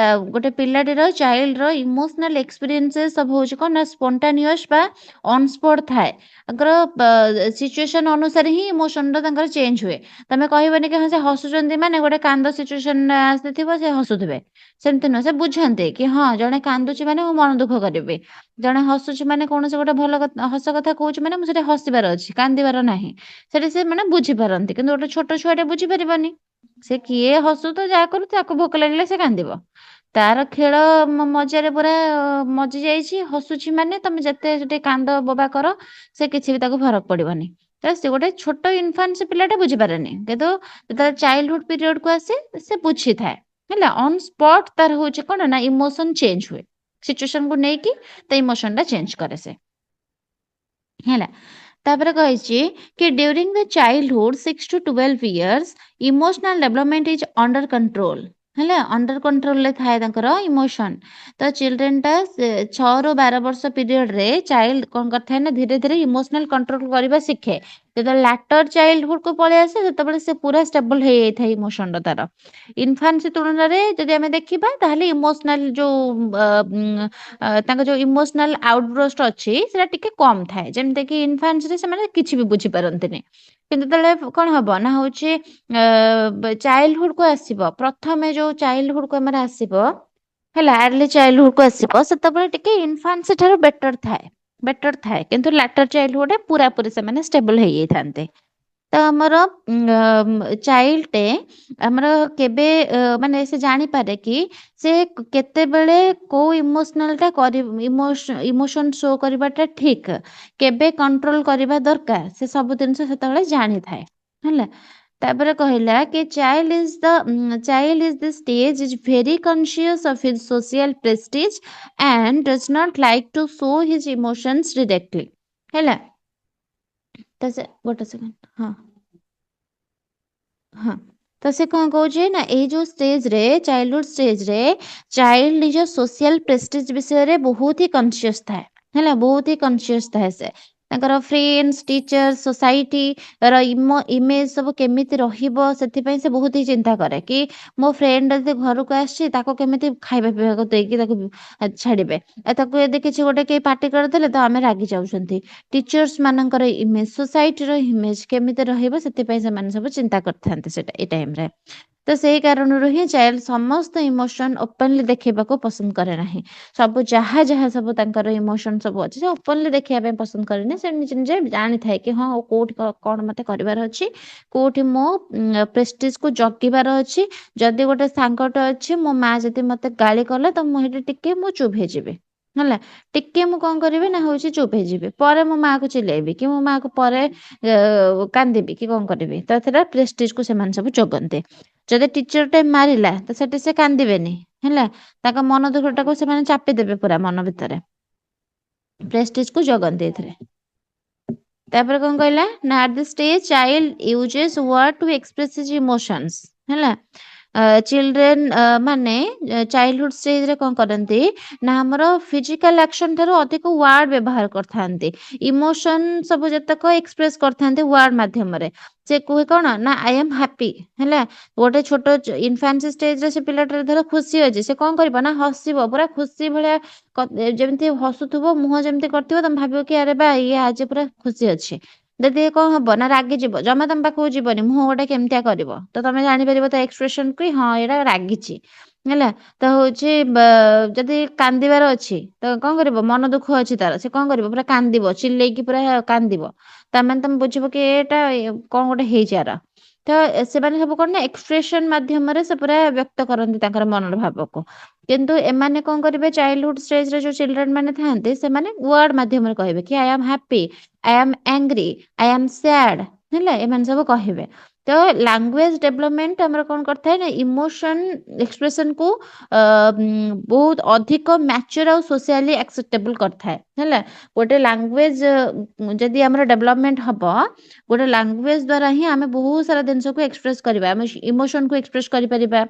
ଗୋଟେ ପିଲାଟିର, ଚାଇଲ୍ଡର ଇମୋସନାଲ ଏକ୍ସପିରିଏନ୍ସେସ୍ ସବୁ ହଉଛି କଣ ନା ସ୍ପଣ୍ଟାନିୟସ୍ ବା ଅନସ୍ପଟ ଥାଏ। ତାଙ୍କର ସିଚୁଏସନ ଅନୁସାରେ ହିଁ ଇମୋସନଟା ତାଙ୍କର ଚେଞ୍ଜ ହୁଏ। ତମେ କହିବନି କି ହଁ ସେ ହସୁଛନ୍ତି ମାନେ ଗୋଟେ କାନ୍ଦ ସିଚୁଏସନ ଆସିଥିବ ସେ ହସୁଥିବେ, ସେମିତି ନୁହଁ। ସେ ବୁଝନ୍ତି କି ହଁ ଜଣେ କାନ୍ଦୁଛି ମାନେ ମୁଁ ମନ ଦୁଃଖ କରିବି, ଜଣେ ହସୁଛି ମାନେ କୌଣସି ଗୋଟେ ଭଲ ହସ କଥା କହୁଛି ମାନେ ମୁଁ ସେଟା ହସିବାର ଅଛି, କାନ୍ଦିବାର ନାହିଁ। ସେଠି ସେ ମାନେ ବୁଝିପାରନ୍ତି। କିନ୍ତୁ ଗୋଟେ ଛୋଟ ଛୁଆଟେ ବୁଝିପାରିବନି। ସେ କିଏ ହସୁ ତ ଯାହା କରୁ, ତାକୁ ଭୋକ ଲାଗିଲେ ସେ କାନ୍ଦିବ। ତାର ଖେଳ ମଜାରେ ପୁରା ମଜି ଯାଇଛି, ହସୁଛି ମାନେ ତମେ ଯେତେ ସେଠି କାନ୍ଦ ବୋବା କର, ସେ କିଛି ବି ତାକୁ ଫରକ ପଡିବନି। ତ ସେ ଗୋଟେ ଛୋଟ ଇନଫାନ୍ସ ପିଲାଟା ବୁଝିପାରେନି, କିନ୍ତୁ ଯେତେବେଳେ ଚାଇଲ୍ଡହୁଡ ପିରିୟଡ କୁ ଆସେ ସେ ବୁଝିଥାଏ। ହେଲା। ଅନ ସ୍ପଟ ତାର ହଉଛି କଣ ନା ଇମୋସନ ଚେଞ୍ଜ ହୁଏ, ସିଚୁଏସନକୁ ନେଇକି ତା ଇମୋସନ ଟା ଚେଞ୍ଜ କରେ ସେ। ହେଲା। ତାପରେ କହିଛି କି during the childhood 6 to 12 years emotional development is under control. ହେଲା। ଅଣ୍ଡର କଣ୍ଟ୍ରୋଲରେ ଥାଏ ତାଙ୍କର ଇମୋସନ। ତ ଚିଲଡ୍ରେନଟା 6 ରୁ 12 ବର୍ଷ ପିରିୟଡରେ ଚାଇଲ୍ଡ କଣ କରିଥାଏ ନା ଧୀରେ ଧୀରେ ଇମୋସନାଲ କଣ୍ଟ୍ରୋଲ କରିବା ଶିଖେ। ଯେତେବେଳେ ଲାଟର ଚାଇଲ୍ଡହୁଡ କୁ ପଳେଇ ଆସେ, ସେତେବେଳେ ସେ ପୁରା ଷ୍ଟେବଲ ହେଇଯାଇଥାଏ ଇମୋସନଟା ତାର। ଇନଫାନ୍ସି ତୁଳନାରେ ଯଦି ଆମେ ଦେଖିବା, ତାହେଲେ ଇମୋସନାଲ ଯୋଉ ତାଙ୍କ ଯୋଉ ଇମୋସନାଲ ଆଉଟବ୍ରଷ୍ଟ ଅଛି ସେଟା ଟିକେ କମ ଥାଏ। ଯେମିତିକି ଇନଫାନ୍ସରେ ସେମାନେ କିଛି ବି ବୁଝିପାରନ୍ତିନି, କିନ୍ତୁ ଯେତେବେଳେ କଣ ହବ ନା ହଉଛି ଚାଇଲ୍ଡହୁଡ କୁ ଆସିବ, ପ୍ରଥମେ ଯୋଉ ଚାଇଲ୍ଡହୁଡ କୁ ଆମର ଆସିବ ହେଲା, ଆର୍ଲି ଚାଇଲ୍ଡହୁଡ କୁ ଆସିବ, ସେତେବେଳେ ଟିକେ ଇନଫାନ୍ସି ଠାରୁ ବେଟର ଥାଏ, କିନ୍ତୁ ଲାଟର ଚାଇଲ୍ଡହୁଡ ପୁରାପୁରି ସେମାନେ ଷ୍ଟେବଲ ହେଇଯାଇଥାନ୍ତି। ତ ଆମର ଚାଇଲ୍ଡ ଆମର କେବେ ମାନେ ସେ ଜାଣିପାରେ କି ସେ କେତେବେଳେ କୋଉ ଇମୋସନାଲଟା ଇମୋସନ ଶୋ କରିବାଟା ଠିକ, କେବେ କଣ୍ଟ୍ରୋଲ କରିବା ଦରକାର, ସେ ସବୁ ଜିନିଷ ସେତେବେଳେ ଜାଣିଥାଏ ହେଲା। ତାପରେ କହିଲା କି child is the stage is very conscious of his social prestige and does not like to show his emotions directly ହେଲା। ତ ସେ ଗୋଟେ ସେକେଣ୍ଡ, ହଁ ହଁ, ତ ସେ କଣ କହୁଛି ନା ଏଇ ଯୋଉ ଷ୍ଟେଜରେ, ଚାଇଲ୍ଡହୁଡ ଷ୍ଟେଜରେ ଚାଇଲ୍ଡ ନିଜ ସୋସିଆଲ ପ୍ରେଷ୍ଟିଜ ବିଷୟରେ ବହୁତ ହି କନସିୟସ୍ ଥାଏ ହେଲା, ବହୁତ ହି କନସିୟସ୍ ଥାଏ। ସେ ତାଙ୍କର ଫ୍ରେଣ୍ଡସ୍, ଟିଚର, ସୋସାଇଟି ର ଇମେଜ ସବୁ କେମିତି ରହିବ, ସେଥିପାଇଁ ସେ ବହୁତ ହି ଚିନ୍ତା କରେ କି ମୋ ଫ୍ରେଣ୍ଡ ଯଦି ଘରକୁ ଆସିଛି ତାକୁ କେମିତି ଖାଇବା ପିଇବାକୁ ଦେଇକି ତାକୁ ଛାଡିବେ, ତାକୁ ଯଦି କିଛି ଗୋଟେ କେହି ପାର୍ଟି କରିଦେଲେ ତ ଆମେ ରାଗି ଯାଉଛନ୍ତି। ଟିଚର୍ସ ମାନଙ୍କର ଇମେଜ, ସୋସାଇଟିର ଇମେଜ କେମିତି ରହିବ, ସେଥିପାଇଁ ସେମାନେ ସବୁ ଚିନ୍ତା କରିଥାନ୍ତି ସେଟା ଏଇ ଟାଇମରେ। ତ ସେଇ କାରଣରୁ ହିଁ ଚାଇଲ୍ଡ ସମସ୍ତ ଇମୋସନ ଓପନଲି ଦେଖେଇବାକୁ ପସନ୍ଦ କରେ ନାହିଁ। ସବୁ ଯାହା ଯାହା ସବୁ ତାଙ୍କର ଇମୋସନ ସବୁ ଅଛି ସେ ଓପନଲି ଦେଖିବା ପାଇଁ ପସନ୍ଦ କରେନି। ସେ ନିଜେ ନିଜେ ଜାଣିଥାଏ କି ହଁ କୋଉଠି କଣ ମତେ କରିବାର ଅଛି, କୋଉଠି ମୋ ପ୍ରେଷ୍ଟିଜ କୁ ଜଗିବାର ଅଛି। ଯଦି ଗୋଟେ ସାଙ୍ଗଟେ ଅଛି, ମୋ ମା ଯଦି ମତେ ଗାଳି କଲା ତ ମୁଁ ସେଠି ଟିକେ ମୁଁ ଚୁପ ହେଇଯିବି ହେଲା। ଟିକେ ମୁଁ କଣ କରିବି ନା ହଉଛି ଚୁପ ହେଇଯିବି, ପରେ ମୋ ମା କୁ ଚିଲେଇବି କି ମୋ ମା କୁ ପରେ କାନ୍ଦିବି କି କଣ କରିବି, ତ ସେଟା ପ୍ରେଷ୍ଟିଜ କୁ ସେମାନେ ସବୁ ଜଗନ୍ତି। ଯଦି ଟିଚର ଟେ ମାରିଲା ତ ସେଠି ସେ କାନ୍ଦିବେନି ହେଲା, ତାଙ୍କ ମନ ଦୁଃଖ ଟାକୁ ସେମାନେ ଚାପି ଦେବେ ପୁରା ମନ ଭିତରେ, ପ୍ରେଷ୍ଟିଜ କୁ ଜଗନ୍ତି ଏଥିରେ। ତାପରେ କଣ କହିଲା ନା at the stage child uses word to express his emotions ହେଲା। ଚିଲଡ୍ରେନ ମାନେ ଚାଇଲ୍ଡହୁଡ ଷ୍ଟେଜରେ କଣ କରନ୍ତି ନା ଆମର ଫିଜିକାଲ ଆକ୍ସନ ଠାରୁ ଅଧିକ ୱାର୍ଡ ବ୍ୟବହାର କରିଥାନ୍ତି। ଇମୋସନ ସବୁ ଯେତେକ ଏକ୍ସପ୍ରେସ କରିଥାନ୍ତି ୱାର୍ଡ ମାଧ୍ୟମରେ। ସେ କୁହେ କଣ ନା ଆଇ ଏମ ହାପି ହେଲା। ଗୋଟେ ଛୋଟ ଇନଫାନ୍ସି ଷ୍ଟେଜରେ ସେ ପିଲାଟା ଧର ଖୁସି ଅଛି, ସେ କଣ କରିବ ନା ହସିବ, ପୁରା ଖୁସି ଭଳିଆ ଯେମିତି ହସୁଥିବ, ମୁହଁ ଯେମିତି କରିଥିବ, ତମେ ଭାବିବ କି ଆରେ ବା ଇଏ ଆଜି ପୁରା ଖୁସି ଅଛି। ଯଦି କଣ ହବ ନା ରାଗିଯିବ, ଜମା ତମ ପାଖକୁ ଯିବନି, ମୁହଁ ଗୋଟେ କେମିତିଆ କରିବ, ତ ତମେ ଜାଣିପାରିବ ତା ଏକ୍ସପ୍ରେସନ କି ହଁ ଏଇଟା ରାଗିଛି ହେଲା। ତ ହଉଛି ଯଦି କାନ୍ଦିବାର ଅଛି ତ କଣ କରିବ, ମନ ଦୁଃଖ ଅଛି ତାର, ସେ କଣ କରିବ ପୁରା କାନ୍ଦିବ, ଚିଲେଇକି ପୁରା କାନ୍ଦିବ। ତାମାନେ ତମେ ବୁଝିବ କି ଏଇଟା କଣ ଗୋଟେ ହେଇଛି ଆର। ତ ସେମାନେ ସବୁ କଣ ନା ଏକ୍ସପ୍ରେସନ ମାଧ୍ୟମରେ ସେ ପୁରା ବ୍ୟକ୍ତ କରନ୍ତି ତାଙ୍କର ମନର ଭାବକୁ। କିନ୍ତୁ ଏମାନେ କଣ କରିବେ, ଚାଇଲ୍ଡହୁଡ ଷ୍ଟେଜରେ ଯୋଉ ଚିଲଡ୍ରେନ ମାନେ ଥାଆନ୍ତି ସେମାନେ ୱାର୍ଡ ମାଧ୍ୟମରେ କହିବେ କି I am happy, I am angry, I am sad ହେଲା, ଏମାନେ ସବୁ କହିବେ। ତ ଲାଙ୍ଗୁଏଜ ଡେଭଲପମେଣ୍ଟ ଆମର କଣ କରିଥାଏ ନା ଇମୋସନ ଏକ୍ସପ୍ରେସନକୁ ବହୁତ ଅଧିକ ମ୍ୟାଚୁର ଆଉ ସୋସିଆଲି ଆକ୍ସେପ୍ଟେବଲ କରିଥାଏ ହେଲା। ଗୋଟେ ଲାଙ୍ଗୁଏଜ ଯଦି ଆମର ଡେଭଲପମେଣ୍ଟ ହବ, ଗୋଟେ ଲାଙ୍ଗୁଏଜ ଦ୍ଵାରା ହିଁ ଆମେ ବହୁତ ସାରା ଜିନିଷକୁ ଏକ୍ସପ୍ରେସ କରିବା, ଆମେ ଇମୋସନକୁ ଏକ୍ସପ୍ରେସ କରିପାରିବା,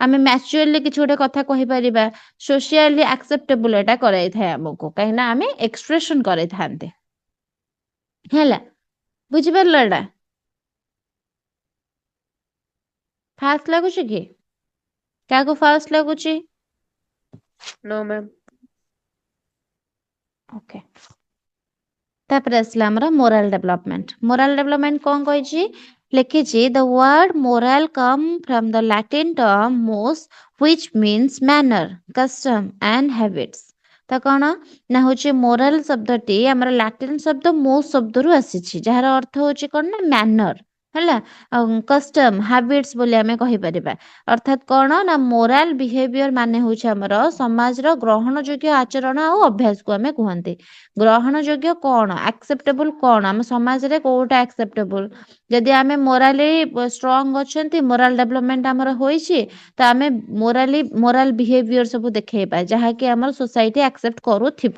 ଆମେ ମ୍ୟାଚୁଆଲି କିଛି ଗୋଟେ କଥା କହିପାରିବା, ସୋସିଆଲି ଆକ୍ସେପ୍ଟେବଲ ଏଟା କରାଇଥାଏ ଆମକୁ, କାହିଁକିନା ଆମେ ଏକ୍ସପ୍ରେସନ କରାଇଥାନ୍ତେ ହେଲା। ବୁଝିପାରିଲ ଏଟା? ଫାଷ୍ଟ ଲାଗୁଛି କି? କାହାକୁ ଫାଷ୍ଟ ଲାଗୁଛି? No, ma'am. ଓକେ। ତାପରେ ଆସିଲା ଆମର ମୋରାଲ ଡେଭଲପମେଣ୍ଟ। ମୋରାଲ ଡେଭଲପମେଣ୍ଟ କଣ କହିଛି? ଲେଖିଛି the word moral come from the Latin term mos which means manner, custom and habits। ତ କଣ ନା ହଉଛି ମୋରାଲ ଶବ୍ଦଟି ଆମର ଲାଟିନ ଶବ୍ଦ ମୋସ୍ ଶବ୍ଦରୁ ଆସିଛି, ଯାହାର ଅର୍ଥ ହଉଛି କଣ ନା ମ୍ୟାନର ହେଲା, ଆଉ କଷ୍ଟମ ହାବିଟ୍ସ ବୋଲି ଆମେ କହିପାରିବା। ଅର୍ଥାତ କଣ ନା ମୋରାଲ ବିହେଭିୟର ମାନେ ହଉଛି ଆମର ସମାଜର ଗ୍ରହଣ ଯୋଗ୍ୟ ଆଚରଣ ଆଉ ଅଭ୍ୟାସକୁ ଆମେ କୁହନ୍ତି। ଗ୍ରହଣ ଯୋଗ୍ୟ କଣ, ଆକ୍ସେପ୍ଟେବୁଲ କଣ, ଆମ ସମାଜରେ କୋଉଟା ଆକ୍ସେପ୍ଟେବୁଲ। ଯଦି ଆମେ ମୋରାଲି ଷ୍ଟ୍ରଙ୍ଗ ଅଛନ୍ତି, ମୋରାଲ ଡେଭଲପମେଣ୍ଟ ଆମର ହୋଇଛି, ତ ଆମେ ମୋରାଲ ବିହେଭିୟର ସବୁ ଦେଖେଇବା ଯାହାକି ଆମର ସୋସାଇଟି ଆକ୍ସେପ୍ଟ କରୁଥିବ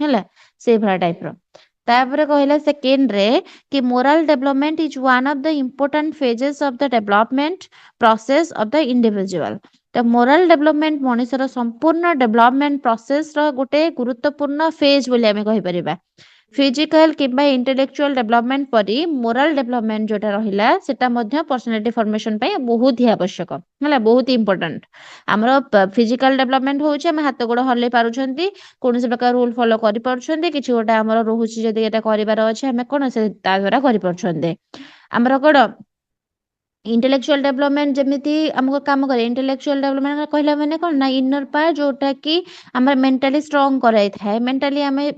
ହେଲା, ସେଇଭଳିଆ ଟାଇପର। ତାପରେ କହିଲା ସେକେଣ୍ଡରେ କି moral development is one of the important phases of the development process of the individual. ତ ମୋରାଲ ଡେଭଲପମେଣ୍ଟ ମଣିଷର ସମ୍ପୂର୍ଣ୍ଣ ଡେଭଲପମେଣ୍ଟ ପ୍ରସେସର ଗୋଟେ ଗୁରୁତ୍ୱପୂର୍ଣ୍ଣ ଫେଜ ବୋଲି ଆମେ କହିପାରିବା। फिजिकल किंबा इंटेलेक्चुअल डेवलपमेंट परी मोराल डेवलपमेंट जोटा रहिला सेटा मध्य पर्सनालिटी फॉर्मेशन पई बहुत ही आवश्यक हला बहुत इंपोर्टेंट हमर फिजिकल डेवलपमेंट होउचे हम हाथ गोड़ हल्ले पारुछंती कोनसे प्रकार रूल फॉलो करि पारुछंती किछि गोटा हमर रहुछि जदि एटा करिवार अछि हम कोन से ता द्वारा करि पारुछंते हमर कोड इंटेलेक्चुअल डेवलपमेंट जमिति हमको काम करे इंटेलेक्चुअल डेवलपमेंट कहला माने कोन ना इनर पार्ट जोटा कि हमर मेंटली स्ट्रांग कराई थाए मेंटली हमें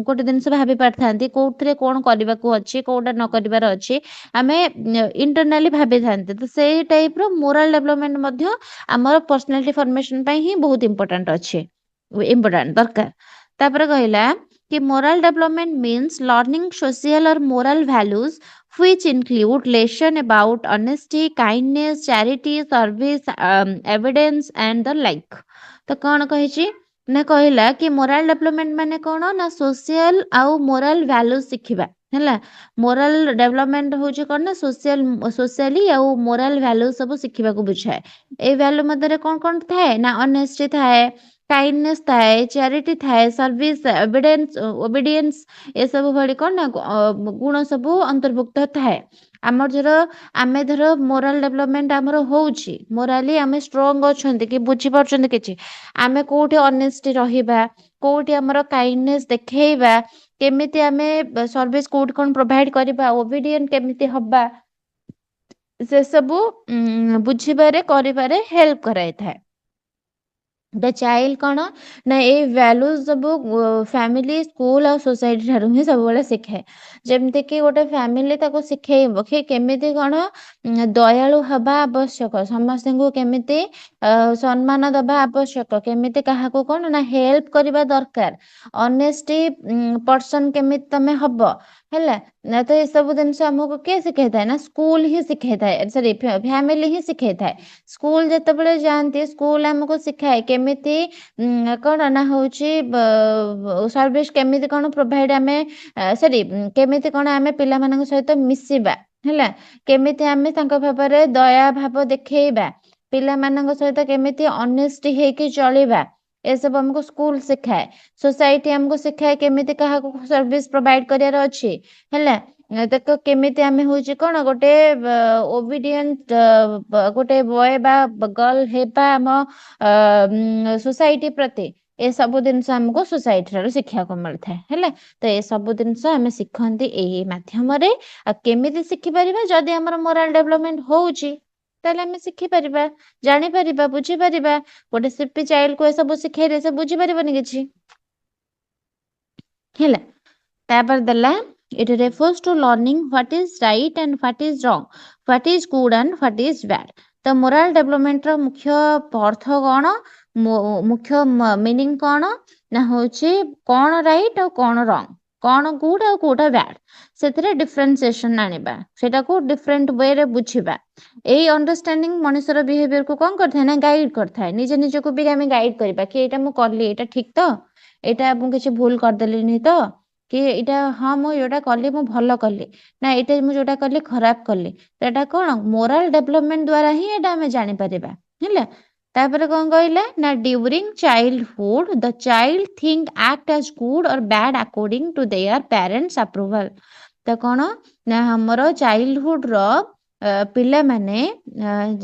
गोटे दिन से भाबी पारथांती कोथरे कोन करबा को अछि कोडा न करिवार अछि हमें इंटरनली भाबी थांते तो सेही टाइप रो मोरल डेवलपमेंट मध्य हमर पर्सनालिटी फॉर्मेशन पई ही बहुत इंपोर्टेंट अछि इंपोर्टेंट दरकार तापर कहला कि moral development means learning social और moral values which include lesson about honesty, kindness, charity, service, evidence and the like. तो कौन कहिछि ना कहला कि मोरल डेवलपमेंट माने कोन ना सोशल आउ मोरल वैल्यू सिखिबा हैला मोरल डेवलपमेंट होछि कोन ना सोशली आउ मोरल वैल्यू सब सिखिबा को बुझाए ए वैल्यू मधरे कोन कोन थाए ना ऑनेस्टी थाए काइंडनेस थाए चैरिटी थाए सर्विस ओबीडियंस ए सब भली कोन ना गुण सब अंतर्भुक्त थाए हमर जरो आमे धरो मोरल डेवलपमेंट हमर होउछि मोराली आमे स्ट्रांग अछंती कि बुझी परछंती किछि आमे कोठी ऑनेस्टी रहिबा कोठी हमर काइंडनेस देखेइबा केमिति आमे सर्विस कोड कोन प्रोवाइड करिबा ओबीडियंट केमिति हबा से सब बुझिबारे करिबारे हेल्प कराई थाए द चाइल्ड कौन ना ए वैल्यूज सब फैमिली स्कूल और सोसाइटी ठारू ही सब बेले शिखे जेमते कि गोटे फैमिली ताको शिखेइबो कि केमिति कौन दयालु हबा आवश्यक समस्त को केमिति सम्मान दबा आवश्यक केमिति काहाको कौन ना हेल्प करिबा दरकार ऑनेस्टी पर्सन केमिति तमे हबो हैला ना तो ये सब दिन से हमको के सिखाई थाए ना स्कूल ही सिखाई थाए सॉरी फैमिली ही सिखाई थाए स्कूल जेतेबेले जानती स्कूल हमको सिखाए केमिति कौन ना होची सर्विस केमिति कौन प्रोवाइड आमे सॉरी केमिति कौन आमे पिला मानक सहित मिसिबा हैला केमिति आमे तांको भाबरे दया भाव देखेइबा पिला मानक सहित केमिति ऑनेस्टी हेकी चलिबा ए सब हमको स्कूल सिखाए सोसाइटी हमको सिखाए केमिति काहा को सर्विस प्रोवाइड करियार अछि हैला देखो केमिति आमे होची कोन गोटे ओबीडियंट गोटे बॉय बा गर्ल हेबा हम सोसाइटी प्रति ए सब दिन से हमको सोसाइटी रो शिक्षा को मिलता है हैला तो ए सब दिन से हमें सिखंती एही माध्यम रे आ केमिति सिखि परिबा जदी हमर मोरल डेवलपमेंट होउची ताले हमें सिखि परिबा जानि परिबा बुझि परिबा गोटे सिपी चाइल्ड को ए सब सिखाई रे से बुझि परिबनी किछि हैला तापर दला it refers to learning what is right and what is wrong what is good and what is bad तो मोरल डेवलपमेंट रो मुख्य अर्थ कोन मुख्य मीनिंग कोन ना होची कोन राइट और कोन रॉन्ग कोन गुड और कोटा बैड सेतरे डिफरेंशिएशन आनिबा सेटा को डिफरेंट वे रे बुझिबा एई अंडरस्टैंडिंग मनुष्यर बिहेवियर को कोन करथाय ना गाइड करथाय निजे निजे को भी हमें गाइड करबा कि एटा मु करली एटा ठीक तो एटा मु किछि भूल कर देलिनी तो कि एटा हाँ मु जोटा कली मु भलो कली ना एटा मु जोटा कली खराब कली तो एटा कोन मोरल डेवलपमेंट द्वारा ही एटा हमें जानि परिबा हैला तापर कोन कहला ना during childhood the child think act as good or bad according to their parents approval तो कोन ना हमरो चाइल्डहुड रो पिला माने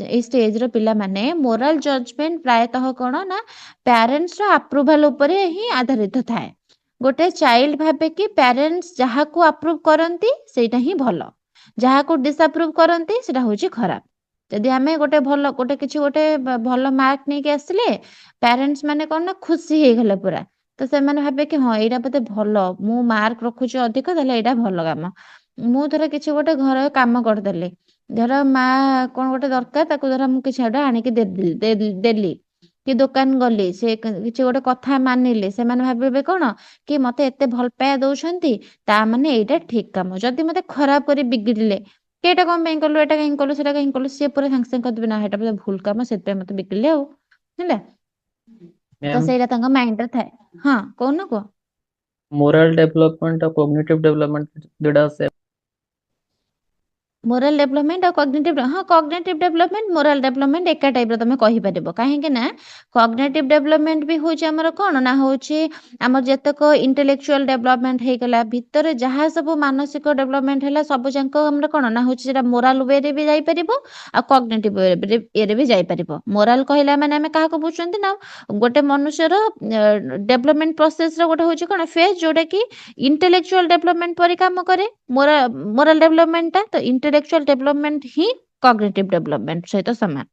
ए स्टेज रो पिला माने मोरल जजमेंट प्रायतः कोन ना पेरेंट्स रो अप्रूवल ऊपर ही आधारित थाए गोटे चाइल्ड भाबे कि पेरेंट्स जहा को अप्रूव करंती सेटा ही भलो जहा को डिसअप्रूव करंती सेटा होची खराब जदि हमें गोटे भलो गोटे किछि गोटे भलो मार्क नै के आसले पेरेंट्स माने कोन ना खुशी हे गले पूरा तो से माने भाबे कि हां एटा बते भलो मु मार्क रखु छु अधिक देले एटा भलो काम मु धर किछि गोटे घर काम कर देले धर मा कोन गोटे दरकार ताको धर मु किछि एटा आनि के देली कि दुकान गली से किछि गोटे कथा मानिले से माने भाबे कोन कि मते एते भल पाया दउछंती ता माने एटा ठीक काम जदि मते खराब करी बिगिड़ले केटा कोन पे कलु एटा कहीं कलु सेटा कहीं कलु से पूरा संग संग कदबे ना एटा भूल काम सेत पे मते बिगिड़ले हो हैला तो मैम सेटा तंग माइंड रे थाए हां कोन न को मोरल डेवलपमेंट और कॉग्निटिव डेवलपमेंट दुटा से मोराल डेभलपमेंट और कॉग्निटिव हाँ कॉग्निटिव डेभलपमेंट मोराल डेभलपमेंट एका टाइप रो तमे कहि परिबो काहेकि ना कॉग्निटिव डेभलपमेंट भी होचे हमर कोन ना होचे हमर जतक इंटेलेक्चुअल डेभलपमेंट हे गला भीतर जहा सब मानसिक डेभलपमेंट हैला सब जंक हमर कोन ना होचे जेटा मोराल वे रे भी जाई परिबो आ कॉग्निटिव वे रे भी जाई परिबो मोराल कहिला माने हमें काहा को बुझचंती ना गोटे मनुष्य रो डेभलपमेंट प्रोसेस रो गोटे होचे कोन फेज जोटा की इंटेलेक्चुअल डेभलपमेंट परि काम करे मोराल डेभलपमेंट तो इंटेलेक्चुअल डेभलपमेंट ही कॉग्निटिव डेभलपमेंट सहित समान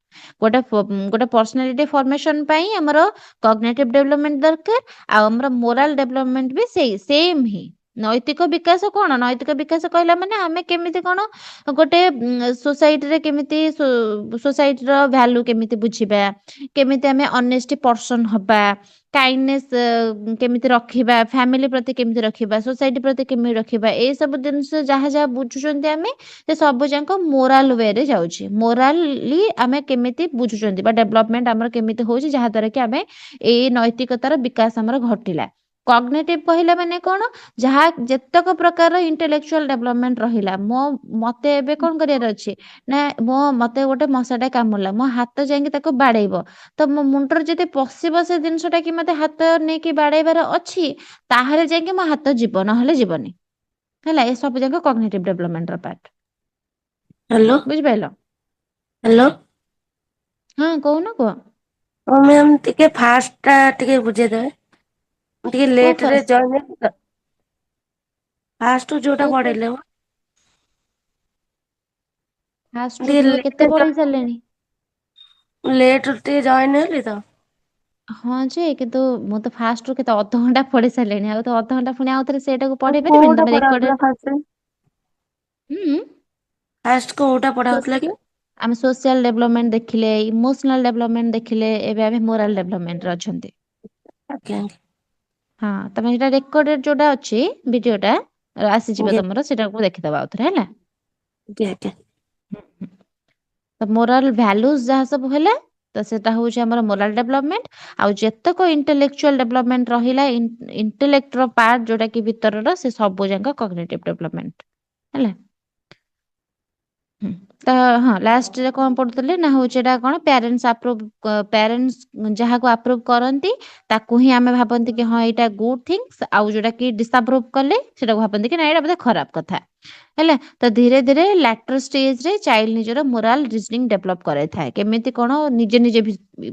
गोटे गोटे पर्सनालिटी फॉर्मेशन पई हमर कॉग्निटिव डेभलपमेंट दरकार आ हमर मोराल डेभलपमेंट भी सेम ही नैतिक विकास कौन नैतिक विकास कहला माने आमे केमिति कोन गोटे सोसाइटी रे केमिति सोसाइटी रो वैल्यू केमिति बुझिबा केमिति आमे ऑनेस्टी पर्सन हबा काइंडनेस केमिति रखिबा फैमिली प्रति केमिति रखिबा सोसाइटी प्रति केमिति रखिबा ए सब जिंस जहा जहा बुझुचंती आमे से सब जांक मोराल वे रे जाउची मोराली आमे केमिति बुझुचंती बा डेभलपमेंट हमर केमिति होची जहा द्वारा कि आमे ए नैतिकतार विकास हमर घटिला कॉग्निटिव कहला माने कोन जहा जतक प्रकार इंटेलेक्चुअल डेभलपमेंट रहिला मते एबे कोन करियर अछि ना मते गोटे मशाटा कामुला मो हाथ जांगी ताको बाडैबो तो मो मुंडर जदि पसिबो से जिनसटा कि मते हाथ नेकी बाडैबार अछि ताहाले जांगी मो हाथ जीव नहले जीवनी हैला ए सब जांक कॉग्निटिव डेभलपमेंट रो पार्ट हेलो बुझ पाइलो हेलो हां कहू को ओ मैम टिके फास्ट टा टिके बुझे देबे टिके को लेट रे फर्स्ट जॉइन हेली तो फास्ट जोटा को पढेले हो फास्ट टिके तुमे केते लेट पढी सारलेनी लेट टिके जॉइन हेली तो हाँ जे किंतु मु तो फास्ट रू केते अध घंटा पढी सारलेनी आ तो अध घंटा पुनी आउथरे सेटा को पढी परिबेनी कोटा तमे पढ़ा रेकॉर्डेड होतला फास्ट कोटा पढ़ा होतला कि आम सोशल डेभलपमेंट देखिले इमोशनल डेभलपमेंट देखिले एबे आमे मोरल डेभलपमेंट रे अछंती आज्ञा हाँ तमे जेटा रेकॉर्डेड जोटा अछि वीडियोटा आसी जिवो आज्ञा तमरो सेटा को देखि दबा आउथरे हैला आज्ञा तो मोरल वैल्यूज जहा सब हैला तो सेटा होउछ हमर मोरल डेभलपमेंट आ जेतक इंटेलेक्चुअल डेभलपमेंट रहिला इंटेलेक्ट रो पार्ट जोटा कि भीतर रो से सब जांक कॉग्निटिव डेभलपमेंट हैला तो हाँ लास्ट रे कोन पढुतले ना होउछ एटा कोन पेरेंट्स अप्रूव पेरेंट्स जहा को अप्रूव करंती ताकू ही आमे भाबंती कि हाँ एटा गुड थिंग्स आ जोटा कि डिसअप्रूव करले सेटा भाबंती कि ना एटा बडा खराब कथा हैला तो धीरे धीरे लैटर स्टेज रे चाइल्ड निजर मोरल रीजनिंग डेभलप करे थाए केमिति कोन निजे निजे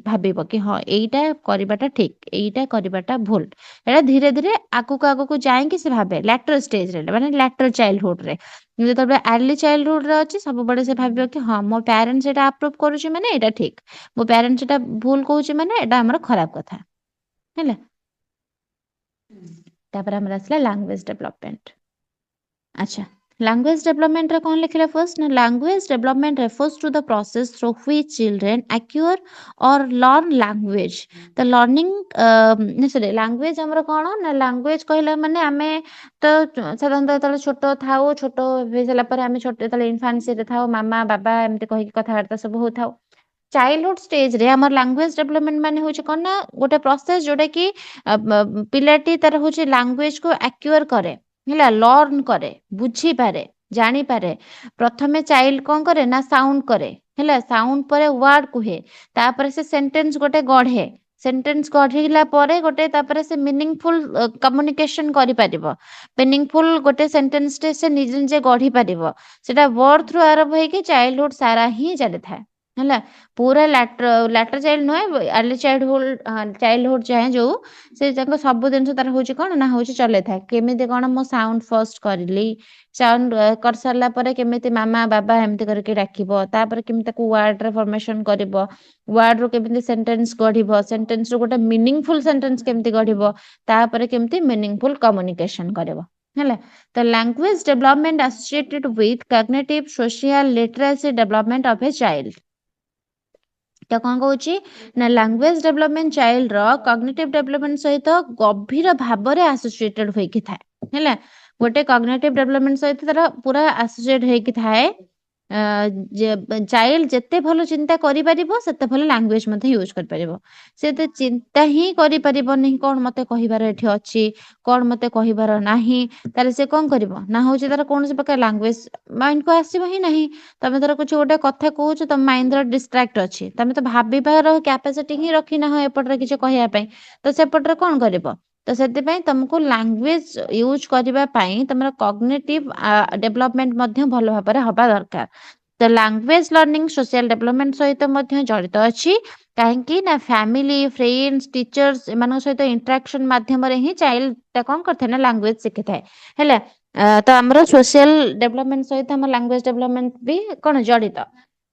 भाबिबो कि हाँ एटा करिबाटा ठीक एटा करिबाटा भूल एटा धीरे धीरे आगु को जाए कि से भाबे लैटर स्टेज रे माने लैटर चाइल्डहुड रे जेतबे अर्ली चाइल्डहुड रे अछि सब बडे से भाबिबो कि हाँ मो पेरेंट्स एटा अप्रूव करूची माने एटा ठीक मो पेरेंट्स एटा भूल कहूची माने एटा हमर खराब कथा हैला तापर हमर असला लैंग्वेज डेभलपमेंट अच्छा language development रे कौन लिखले फर्स्ट ना language development refers to the process through which children acquire or learn language तो learning सॉरी language हमर कोन ना language कहला माने आमे तो साधारणतः तले छोट थाओ छोट भेसला पर आमे छोट तले इन्फांसी रे थाओ मामा बाबा एमते कहि कथा वार्ता सब हो थाओ चाइल्डहुड स्टेज रे हमर लैंग्वेज डेभलपमेंट माने होचे कोन ना गोटे प्रोसेस जोटा कि पिलाटी तार होचे लैंग्वेज को एक्वायर करे ହେଲା ଲର୍ନ କରେ ବୁଝିପାରେ ଜାଣିପାରେ ପ୍ରଥମେ ଚାଇଲ୍ଡ କଣ କରେ ନା ସାଉଣ୍ଡ କରେ ହେଲା ସାଉଣ୍ଡ ପରେ ୱାର୍ଡ କୁହେ ତାପରେ ସେ ସେଣ୍ଟେନ୍ସ ଗୋଟେ ଗଢେ ସେଣ୍ଟେନ୍ସ ଗଢିଲା ପରେ ଗୋଟେ ତାପରେ ସେ ମିନିଂଫୁଲ କମ୍ୟୁନିକେସନ କରିପାରିବ ମିନିଂଫୁଲ ଗୋଟେ ସେଣ୍ଟେନ୍ସ ଟେ ସେ ନିଜେ ନିଜେ ଗଢି ପାରିବ ସେଟା ବର୍ଥ ରୁ ଆରମ୍ଭ ହେଇକି ଚାଇଲ୍ଡହୁଡ ସାରା ହିଁ ଚାଲିଥାଏ ହେଲା पूरा लैटर चाइल्ड नुहे अर्ली चाइल्डहुड चाहे जो से सब जिन तार हूँ कौन ना हूँ चल था केमी कौन मो साउंड फर्स्ट करी साउंड कर सारा पर केमी मामा बाबा एमती करके डाक केमी वार्ड रे फॉर्मेशन कर वार्ड रू केमी सेंटेंस गढ़ सेंटेंस रू गोटे मीनिंगफुल सेंटेंस केमी गढ़ केमी मीनिंगफुल कम्युनिकेशन कर तो language development associated with cognitive social literacy development of a child तो कौन कहूँ ना लैंग्वेज डेवलपमेंट चाइल्ड रो कॉग्निटिव डेवलपमेंट सहित गभीर भाव में एसोसिएटेड होइकी थाए हैला गोटे कॉग्निटिव डेवलपमेंट सहित तार पूरा एसोसिएट होइकी थाए ଚାଇଲ୍ଡ ଯେତେ ଭଲ ଚିନ୍ତା କରିପାରିବ ସେତେ ଭଲ ଲାଙ୍ଗୁଏଜ ମଧ୍ୟ ୟୁଜ କରିପାରିବ। ସେ ତ ଚିନ୍ତା ହିଁ କରିପାରିବନି କଣ ମତେ କହିବାର ଏଠି ଅଛି, କଣ ମତେ କହିବାର ନାହିଁ, ତାହେଲେ ସେ କଣ କରିବ ନା ହଉଛି ତାର କୌଣସି ପ୍ରକାର ଲାଙ୍ଗୁଏଜ ମାଇଣ୍ଡକୁ ଆସିବ ହିଁ ନାହିଁ। ତମେ ଧର କିଛି ଗୋଟେ କଥା କହୁଛ, ତମ ମାଇଣ୍ଡ ଧର ଡିଷ୍ଟ୍ରାକ୍ଟ ଅଛି, ତମେ ତ ଭାବିବାର କ୍ୟାପାସିଟି ହିଁ ରଖିନାହଁ ଏପଟରେ କିଛି କହିବା ପାଇଁ, ତ ସେପଟରେ କଣ କରିବ? ତ ସେଥିପାଇଁ ତମକୁ ଲାଙ୍ଗୁଏଜ ୟୁଜ କରିବା ପାଇଁ ତମର କଗ୍ନିଟିଭ ଡେଭଲପମେଣ୍ଟ ମଧ୍ୟ ଭଲ ଭାବରେ ହବା ଦରକାର। ତ ଲାଙ୍ଗୁଏଜ ଲର୍ଣ୍ଣିଂ ସୋସିଆଲ ଡେଭଲପମେଣ୍ଟ ସହିତ ମଧ୍ୟ ଜଡିତ ଅଛି। କାହିଁକି ନା ଫ୍ୟାମିଲି, ଫ୍ରେଣ୍ଡସ୍, ଟିଚର୍ସ ଏମାନଙ୍କ ସହିତ ଇଣ୍ଟରାକ୍ସନ ମାଧ୍ୟମରେ ହିଁ ଚାଇଲ୍ଡ ଟା କଣ କରିଥାଏ ନା ଲାଙ୍ଗୁଏଜ ଶିଖିଥାଏ। ହେଲା, ତ ଆମର ସୋସିଆଲ ଡେଭଲପମେଣ୍ଟ ସହିତ ଆମ ଲାଙ୍ଗୁଏଜ ଡେଭଲପମେଣ୍ଟ ବି କଣ ଜଡିତ।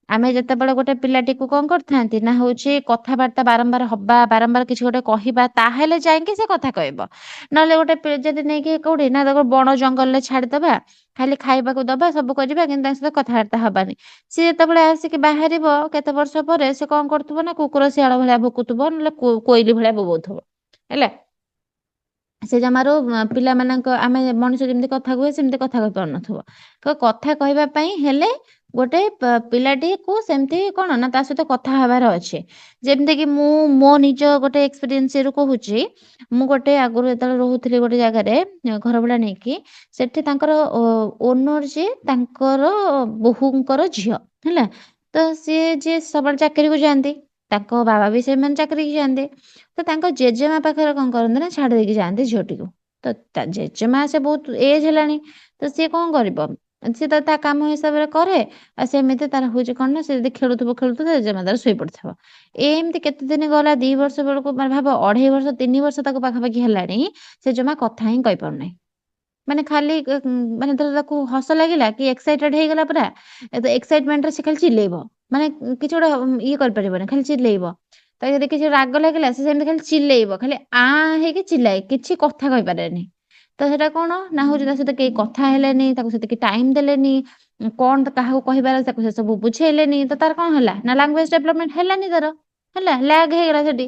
ଆମେ ଯେତେବେଳେ ଗୋଟେ ପିଲାଟିକୁ କଣ କରିଥାନ୍ତି ନା ହଉଛି କଥାବାର୍ତ୍ତା ବାରମ୍ବାର ହବା, ବାରମ୍ବାର କିଛି ଗୋଟେ କହିବା, ତାହେଲେ ଯାଇକି ସେ କଥା କହିବ। ନହେଲେ ଗୋଟେ ଯଦି ନେଇକି କୋଉଠି ନା ତାକୁ ବଣ ଜଙ୍ଗଲରେ ଛାଡିଦବା, ଖାଲି ଖାଇବାକୁ ଦବା, ସବୁ କରିବା, କିନ୍ତୁ ତାଙ୍କ ସହିତ କଥାବାର୍ତ୍ତା ହବାନି, ସିଏ ଯେତେବେଳେ ଆସିକି ବାହାରିବ କେତେ ବର୍ଷ ପରେ, ସେ କଣ କରୁଥିବ ନା କୁକୁର ଶିଆଳ ଭଳିଆ ଭୁକୁଥିବ, ନହେଲେ କୋଇଲି ଭଳିଆ ବୋବଉଥିବ। ହେଲା, ସେ ଜମାରୁ ପିଲାମାନଙ୍କ ଆମେ ମଣିଷ ଯେମିତି କଥା କୁହେ ସେମିତି କଥା କହିପାରୁନଥିବ। କଥା କହିବା ପାଇଁ ହେଲେ ଗୋଟେ ପିଲାଟିକୁ ସେମିତି କଣ ନା ତା ସହିତ କଥା ହବାର ଅଛି। ଯେମିତିକି ମୁଁ ମୋ ନିଜ ଗୋଟେ ଏକ୍ସପିରିଏନ୍ସ ରୁ କହୁଛି। ମୁଁ ଗୋଟେ ଆଗରୁ ଯେତେବେଳେ ରହୁଥିଲି ଗୋଟେ ଜାଗାରେ ଘର ଭଡା ନେଇକି, ସେଠି ତାଙ୍କର ଓନର ଯିଏ ତାଙ୍କର ବୋହୂଙ୍କର ଝିଅ। ହେଲା, ତ ସିଏ ଯିଏ ସବୁବେଳେ ଚାକିରିକୁ ଯାଆନ୍ତି, ତାଙ୍କ ବାବା ବି ସେମାନେ ଚାକିରିକି ଯାଆନ୍ତି, ତ ତାଙ୍କ ଜେଜେମା ପାଖରେ କଣ କରନ୍ତି ନା ଛାଡି ଦେଇକି ଯାଆନ୍ତି ଝିଅଟିକୁ। ତ ତା ଜେଜେମା ସେ ବହୁତ ଏଜ ହେଲାଣି, ତ ସିଏ କଣ କରିବ, ସିଏ ତ ତା କାମ ହିସାବରେ କରେ, ଆଉ ସେମିତି ତାର ହଉଛି କଣ ନା ସେ ଯଦି ଖେଳୁଥିବ ଖେଳୁଥିବ ଜେଜେମା ତାର ଶୋଇପଡିଥିବ। ଏମିତି କେତେ ଦିନ ଗଲା, 2 ବର୍ଷ ବେଳକୁ ମାନେ ଭାବ 2.5 ବର୍ଷ 3 ବର୍ଷ ତାକୁ ପାଖାପାଖି ହେଲାଣି, ସେ ଜମା କଥା ହିଁ କହିପାରୁନାହିଁ। ମାନେ ଖାଲି ମାନେ ଧର ତାକୁ ହସ ଲାଗିଲା କି ଏକ୍ସାଇଟେଡ ହେଇଗଲା, ପୁରା ଏକ୍ସାଇଟମେଣ୍ଟରେ ସେ ଖାଲି ଚିଲେଇବ, ମାନେ କିଛି ଗୋଟେ ଇଏ କରିପାରିବନି, ଖାଲି ଚିଲେଇବ। ତାକୁ ଯଦି କିଛି ରାଗ ଲାଗିଲା, ସେ ସେମିତି ଖାଲି ଚିଲେଇବ, ଖାଲି ହେଇକି ଚିଲ୍ଲାଏ, କିଛି କଥା କହିପାରେନି। ତ ସେଟା କଣ ନା ହଉଛି ତା ସହିତ କେହି କଥା ହେଲେନି, ତାକୁ ସେତିକି ଟାଇମ ଦେଲେନି, କଣ କାହାକୁ କହିବାର ତାକୁ ସେ ସବୁ ବୁଝେଇଲେନି, ତ ତାର କଣ ହେଲା ନା ଲାଙ୍ଗୁଏଜ ଡେଭଲପମେଣ୍ଟ ହେଲାନି ତାର, ହେଲା ଲ୍ୟାଗ ହେଇଗଲା ସେଠି।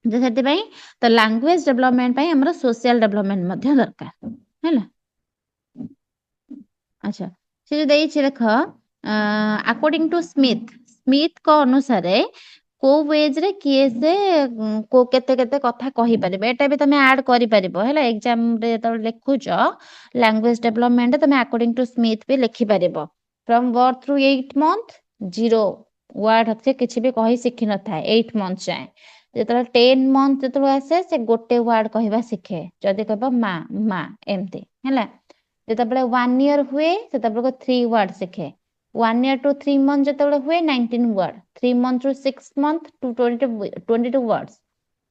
ଯେ ସେଥିପାଇଁ ତ ଲାଙ୍ଗୁଏଜ ଡେଭଲପମେଣ୍ଟ ପାଇଁ ଆମର ସୋସିଆଲ ଡେଭଲପମେଣ୍ଟ ମଧ୍ୟ ଦରକାର। ହେଲା, ଆଚ୍ଛା, ସେ ଯୋଉ ଦେଇଛି ଦେଖ, ଆକର୍ଡିଂ ଟୁ ସ୍ମିଥଙ୍କ ଅନୁସାରେ କୋଉ ଏଜ ରେ କିଏ ସେ କେତେ କେତେ କଥା କହିପାରିବେ, ଏଟା ବି ତମେ ଆଡ କରିପାରିବ। ହେଲା, ଏକ୍ସାମ ରେ ଯେତେବେଳେ ଲେଖୁଛ ଲାଙ୍ଗୁଏଜ ଡେଭଲପମେଣ୍ଟ, ତମେ ଆକର୍ଡିଂ ଟୁ ସ୍ମିଥ ବି ଲେଖିପାରିବ। ଫ୍ରମ ବର୍ଥ ରୁ 8 month 0 ୱାର୍ଡ ସେ କିଛି ବି କହି ଶିଖିନଥାଏ 8 month ଯାଏଁ। ଯେତେବେଳେ 10 month ଯେତେବେଳେ ଆସେ, ସେ ଗୋଟେ ୱାର୍ଡ କହିବା ଶିଖେ, ଯଦି କହିବ ମା ମା ଏମିତି। ହେଲା, ଯେତେବେଳେ 1 year ହୁଏ ସେତେବେଳେ 3 ୱାର୍ଡ ଶିଖେ। 1 year to 3 month ଯେତେବେଳେ ହୁଏ 19 ward, 3 month to 6 month to 22 words।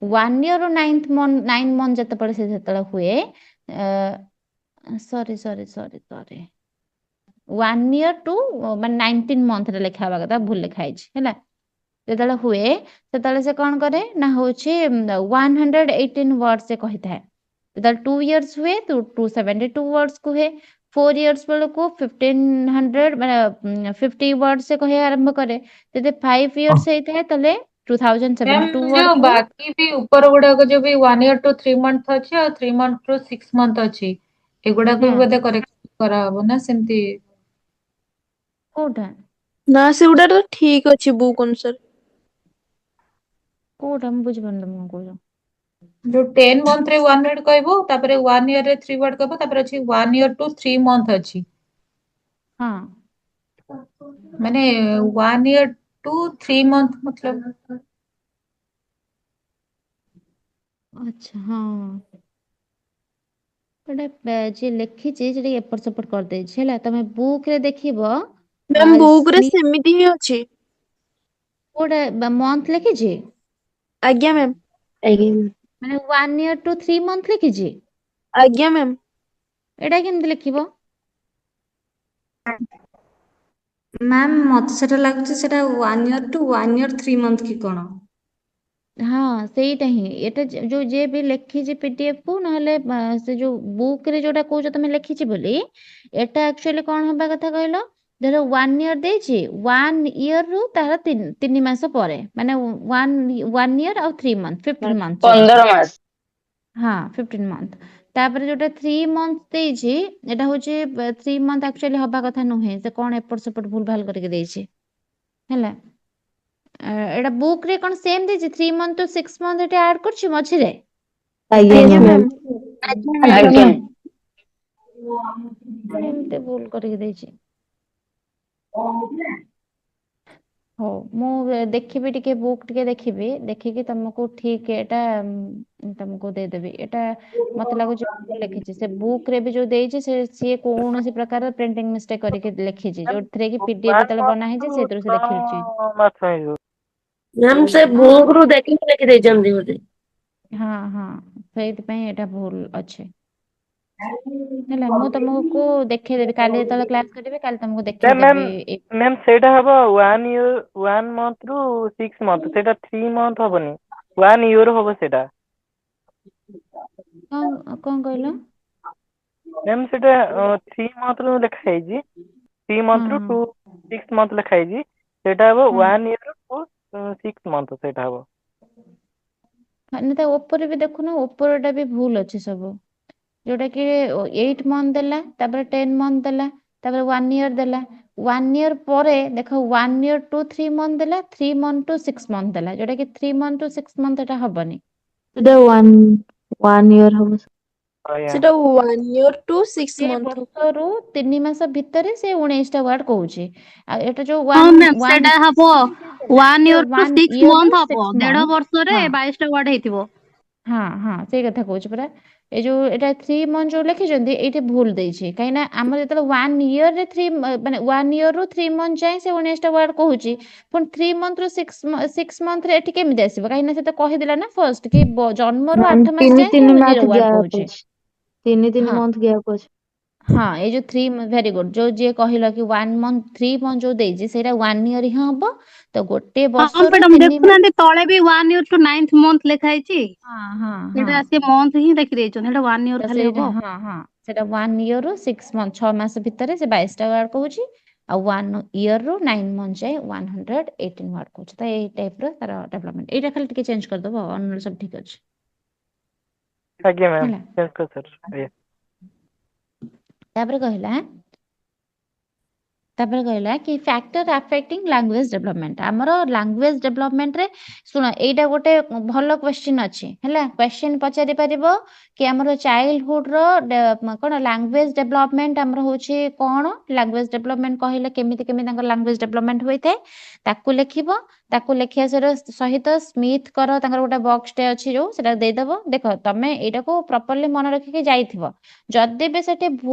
1 year ରୁ 9 month ଯେତେବେଳେ ସେତେବେଳେ ହୁଏ, ସରି 1 year to ମାନେ 19 monthରେ ଲେଖା ହବା କଥା, ଭୁଲ ଲେଖା ହେଇଛି। ହେଲା, ଯେତେବେଳେ ହୁଏ ସେତେବେଳେ ସେ କଣ କରେ ନା ହଉଛି 118 ୱାର୍ଡ ସେ କହିଥାଏ। ଯେତେବେଳେ 2 years ହୁଏ 272 words କୁହେ। 4 years ବେଳକୁ 1500 ମାନେ 50 words ସେ କହିବା ଆରମ୍ଭ କରେ। ଯଦି 5 years ହେଇଥାଏ ତାହେଲେ ମ୍ୟାମ୍ 2072 word ଯୋଉ କୁହେ। ବାକି ବି ଉପର ଗୁଡାକ ଯୋଉ ବି 1 year to 3 month ଅଛି ଆଉ 3 month to 6 month ଅଛି, ଏଗୁଡାକୁ ବି ହଁ, ବୋଧେ କରେକ୍ଟ କରାହବ ନା ସେମିତି? କୋଉଟା ନା ସେଗୁଡା ତ ଠିକ ଅଛି ବୁକ୍ ଅନୁସାରେ। କୋଉଟା ମୁଁ ବୁଝିପାରୁନି ତମେ କଣ କହୁଛ। ଯୋଉ 10 month ରେ 1 word କହିବ, ତାପରେ 1 year ରେ 3 word କହିବ, ତାପରେ ଅଛି 1 year to 3 month ଅଛି। ହଁ, ମାନେ 1 year to 3 month मतलब ଆଚ୍ଛା, ହଁ, ଗୋଟେ ଯିଏ ଲେଖିଛି ସେ ଟିକେ ଏପଟ ସେପଟ କରିଦେଇଛି। ହେଲା, ତମେ ବୁକ୍ ରେ ଦେଖିବ ମ୍ୟାମ୍ ବୁକ୍ ରେ ସ୍ମିଥ ସେମିତି ହିଁ ଅଛି। ଗୋଟେ ମନ୍ଥ ଲେଖିଛି, ଆଜ୍ଞା ମ୍ୟାମ୍। ଆଜ୍ଞା ମାନେ 1 year to 3 month ଲେଖିଛି। ଆଜ୍ଞା ମ୍ୟାମ୍। ଏଇଟା କେମିତି ଲେଖିବ? ମ୍ୟାମ୍ ମତେ ସେଟା ଲାଗୁଛି ସେଟା 1 year to 1 year 3 month କି କଣ। ହଁ, ସେଇଟା ହିଁ। ଏଟା ଯୋଉ ଯିଏ ବି ଲେଖିଛି ପିଡିଏଫ କୁ, ନହେଲେ ସେ ଯୋଉ ବୁକ୍ ରେ ଯୋଉଟା କହୁଛ ତମେ ଲେଖିଛି ବୋଲି, ଏଟା ଆକ୍ଚୁଆଲି କଣ ହବା କଥା କହିଲ, ଧର 1 year ଦେଇଛି, 1 year ରୁ ତାର 3 ମାସ ପରେ, ମାନେ 1 year ଆଉ 3 month 15 months ଯଦି 15 ମାସ। ହଁ 15 month, ତାପରେ ଯୋଉଟା 3 month ଦେଇଛି ଏଟା ହଉଛି 3 month ଆକ୍ଚୁଆଲି ହବା କଥା ନୁହେଁ, ସେ କଣ ଏପଟ ସେପଟ ଭୁଲ ଭାଲ କରିକି ଦେଇଛି ହେଲା। ଏଟା ବୁକ୍ ରେ କଣ ସେମ୍ ଦେଇଛି 3 month to 6 month ଏଟା ଆଡ୍ କରୁଛି ମଝିରେ। ଆଜ୍ଞା ଆଜ୍ଞା ମ୍ୟାମ୍। ମ୍ୟାମ୍। ଆଜ୍ଞା। ଏମିତି ଭୁଲ କରିକି ଦେଇଛି। ହଉ ମୁଁ ଦେଖିବି ଟିକେ ବୁକ୍ ଟିକେ ଦେଖିବି, ଦେଖିକି ତମକୁ ଠିକ ଏଟା ତମକୁ ଦେଇଦେବି। ଏଟା ମତେ ଲାଗୁଛି ଭୁଲ ଲେଖିଛି, ସେ ବୁକ୍ ରେ ବି ଯୋଉ ଦେଇଛି ସିଏ କୌଣସି ପ୍ରକାର ପ୍ରିଣ୍ଟିଂ ମିଷ୍ଟେକ୍ କରିକି ଲେଖିଛି, ଯୋଉଥିରେ କି ପିଡିଏଫ୍ ଯେତେବେଳେ ବନା ହେଇଛି ସେଇଥିରୁ ସେ ଲେଖିଛି। ମ୍ୟାମ୍ ସେ ବୁକ୍ ରୁ ଦେଖିକି ଲେଖି ଦେଇଛନ୍ତି ବୋଧେ। ହଁ ହଁ ସେଇଥିପାଇଁ ଏଟା ଭୁଲ ଅଛି ହେଲା। ମୁଁ ତମକୁ ଦେଖେଇଦେବି କାଲି ଯେତେବେଳେ କ୍ଲାସ କରିବି, କାଲି ତମକୁ ମ୍ୟାମ୍ ଦେଖେଇଦେବି। ମ୍ୟାମ୍ ସେଇଟା ହବ 1 year 1 month ରୁ 6 month, ସେଇଟା 3 month ହବନି, 1 year ହବ ସେଇଟା। କଣ କହିଲ? ମ୍ୟାମ୍ ସେଇଟା 3 month ରୁ ଲେଖା ହେଇଛି, 3 month ରୁ ହଁ 6 month ଲେଖା ହେଇଛି, ସେଇଟା ହବ ହଁ 1 year ରୁ 6 month ସେଇଟା ହବ। ମାନେ ତା ଉପରେ ବି ଦେଖୁନ, ଉପରଟା ବି ଭୁଲ ଅଛି ସବୁ, ଯୋଉଟା କି 8 month ଦେଲା, ତାପରେ 10 month ଦେଲା, ତାପରେ 1 year ଦେଲା, 1 year ପରେ ଦେଖ 1 year to 3 month ଦେଲା, 3 month to 6 month ଦେଲା, ଯୋଉଟା କି 3 month to 6 month ଏଟା ହବନି। ସେଟା 1 year ହବ। ଆଜ୍ଞା ସେଟା 1 year to 6 ଗୋଟିଏ month। ବର୍ଷରୁ 3 ମାସ ଭିତରେ ସେ 19ଟା ୱାର୍ଡ କହୁଛି। ଆଉ ଏଟା ଯୋଉ ହଁ 1 ମ୍ୟାମ୍ 1 ସେଟା ହବ 1 year to 1 6 year ରୁ month ହବ, 6 ଦେଢ month। ବର୍ଷରେ ହଁ 22ଟା ୱାର୍ଡ ହେଇଥିବ। ହଁ ହଁ ସେଇ କଥା କହୁଛି ପରା। ଏ ଯୋଉ ଏଟା 3 month ଯୋଉ ଲେଖିଛନ୍ତି ଏଇଠି ଭୁଲ ଦେଇଛି, କାହିଁକି ନା ଆମର ଯେତେବେଳେ 1 year ରେ 3 ମାନେ 1 year ରୁ 3 month ଯାଏ ସେ 19ଟା ୱାର୍ଡ କହୁଛି, ପୁଣି 3 month ରୁ 6 month ରେ ଏଠି କେମିତି ଆସିବ? କାହିଁକି ନା ସେ ତ କହିଦେଲା ନା ଫାର୍ଷ୍ଟ କି ଜନ୍ମରୁ 8 ମାସ ଯାଏ ସେ 0 ୱାର୍ଡ କହୁଛି। 3 ହଁ month ଗ୍ୟାପ୍ ଅଛି। ହଁ ଏଇ ଯୋଉ 3 ଭେରି ଗୁଡ, ଯୋଉ ଯିଏ କହିଲ କି 1 month 3 month ଯୋଉ ଦେଇଛି ସେଇଟା 1 year ହିଁ ହବ। ତ ଗୋଟେ ହଁ ବର୍ଷରୁ ମ୍ୟାଡାମ 3 ମାସ। ଦେଖୁନାହାନ୍ତି ତଳେ ବି 1 year to 9th month ଲେଖା ହେଇଛି, ହଁ ହଁ ହଁ ସେଇଟା ସେ ମନ୍ଥ ହିଁ ଦେଖି ଦେଇଛନ୍ତି, ସେଇଟା 1 year ତ ଖାଲି ସେଇଟା ହବ। ହଁ ହଁ ସେଇଟା 1 year ରୁ 6 month 6 ମାସ ଭିତରେ ସେ 22ଟା ୱାର୍ଡ କହୁଛି, ଆଉ 1 year ରୁ 9 month ଯାଏ 118 ୱାର୍ଡ କହୁଛି। ତ ଏଇ ଟାଇପ ର ତାର ଡେଭଲପମେଣ୍ଟ, ଏଇଟା ଖାଲି ଟିକେ ଚେଞ୍ଜ କରିଦବ, ଅନ୍ୟ ସବୁ ଠିକ ଅଛି ଆଜ୍ଞା ମ୍ୟାମ୍ ହେଲା। ଚେଞ୍ଜ କରି ସାର୍। ତାପରେ କହିଲା କି ଫ୍ୟାକ୍ଟର ଆଫେକ୍ଟିଂ ଲାଙ୍ଗୁଏଜ ଡେଭଲପମେଣ୍ଟ। ଆମର ଲାଙ୍ଗୁଏଜ ଡେଭଲପମେଣ୍ଟରେ ଶୁଣ ଏଇଟା ଗୋଟେ ଭଲ କ୍ୱେଶ୍ଚିନ୍ ଅଛି ହେଲା। କ୍ୱେଶ୍ଚିନ୍ ପଚାରି ପାରିବ କି ଆମର ଚାଇଲ୍ଡହୁଡ ର କଣ ଲାଙ୍ଗୁଏଜ ଡେଭଲପମେଣ୍ଟ ଆମର ହଉଛି କଣ, ଲାଙ୍ଗୁଏଜ ଡେଭଲପମେଣ୍ଟ କହିଲେ କେମିତି କେମିତି ତାଙ୍କର ଲାଙ୍ଗୁଏଜ ଡେଭଲପମେଣ୍ଟ ହୋଇଥାଏ ତାକୁ ଲେଖିବ। ତାକୁ ଲେଖିବା ସହିତ ସ୍ମିଥ କର ତାଙ୍କର ଗୋଟେ ବକ୍ସଟେ ଅଛି ଯୋଉ ସେଟା ଦେଇଦବ। ଦେଖ ତମେ ଏଇଟାକୁ ପ୍ରପରଲି ମନେ ରଖିକି ଯାଇଥିବ, ଯଦି ବି ସେଠି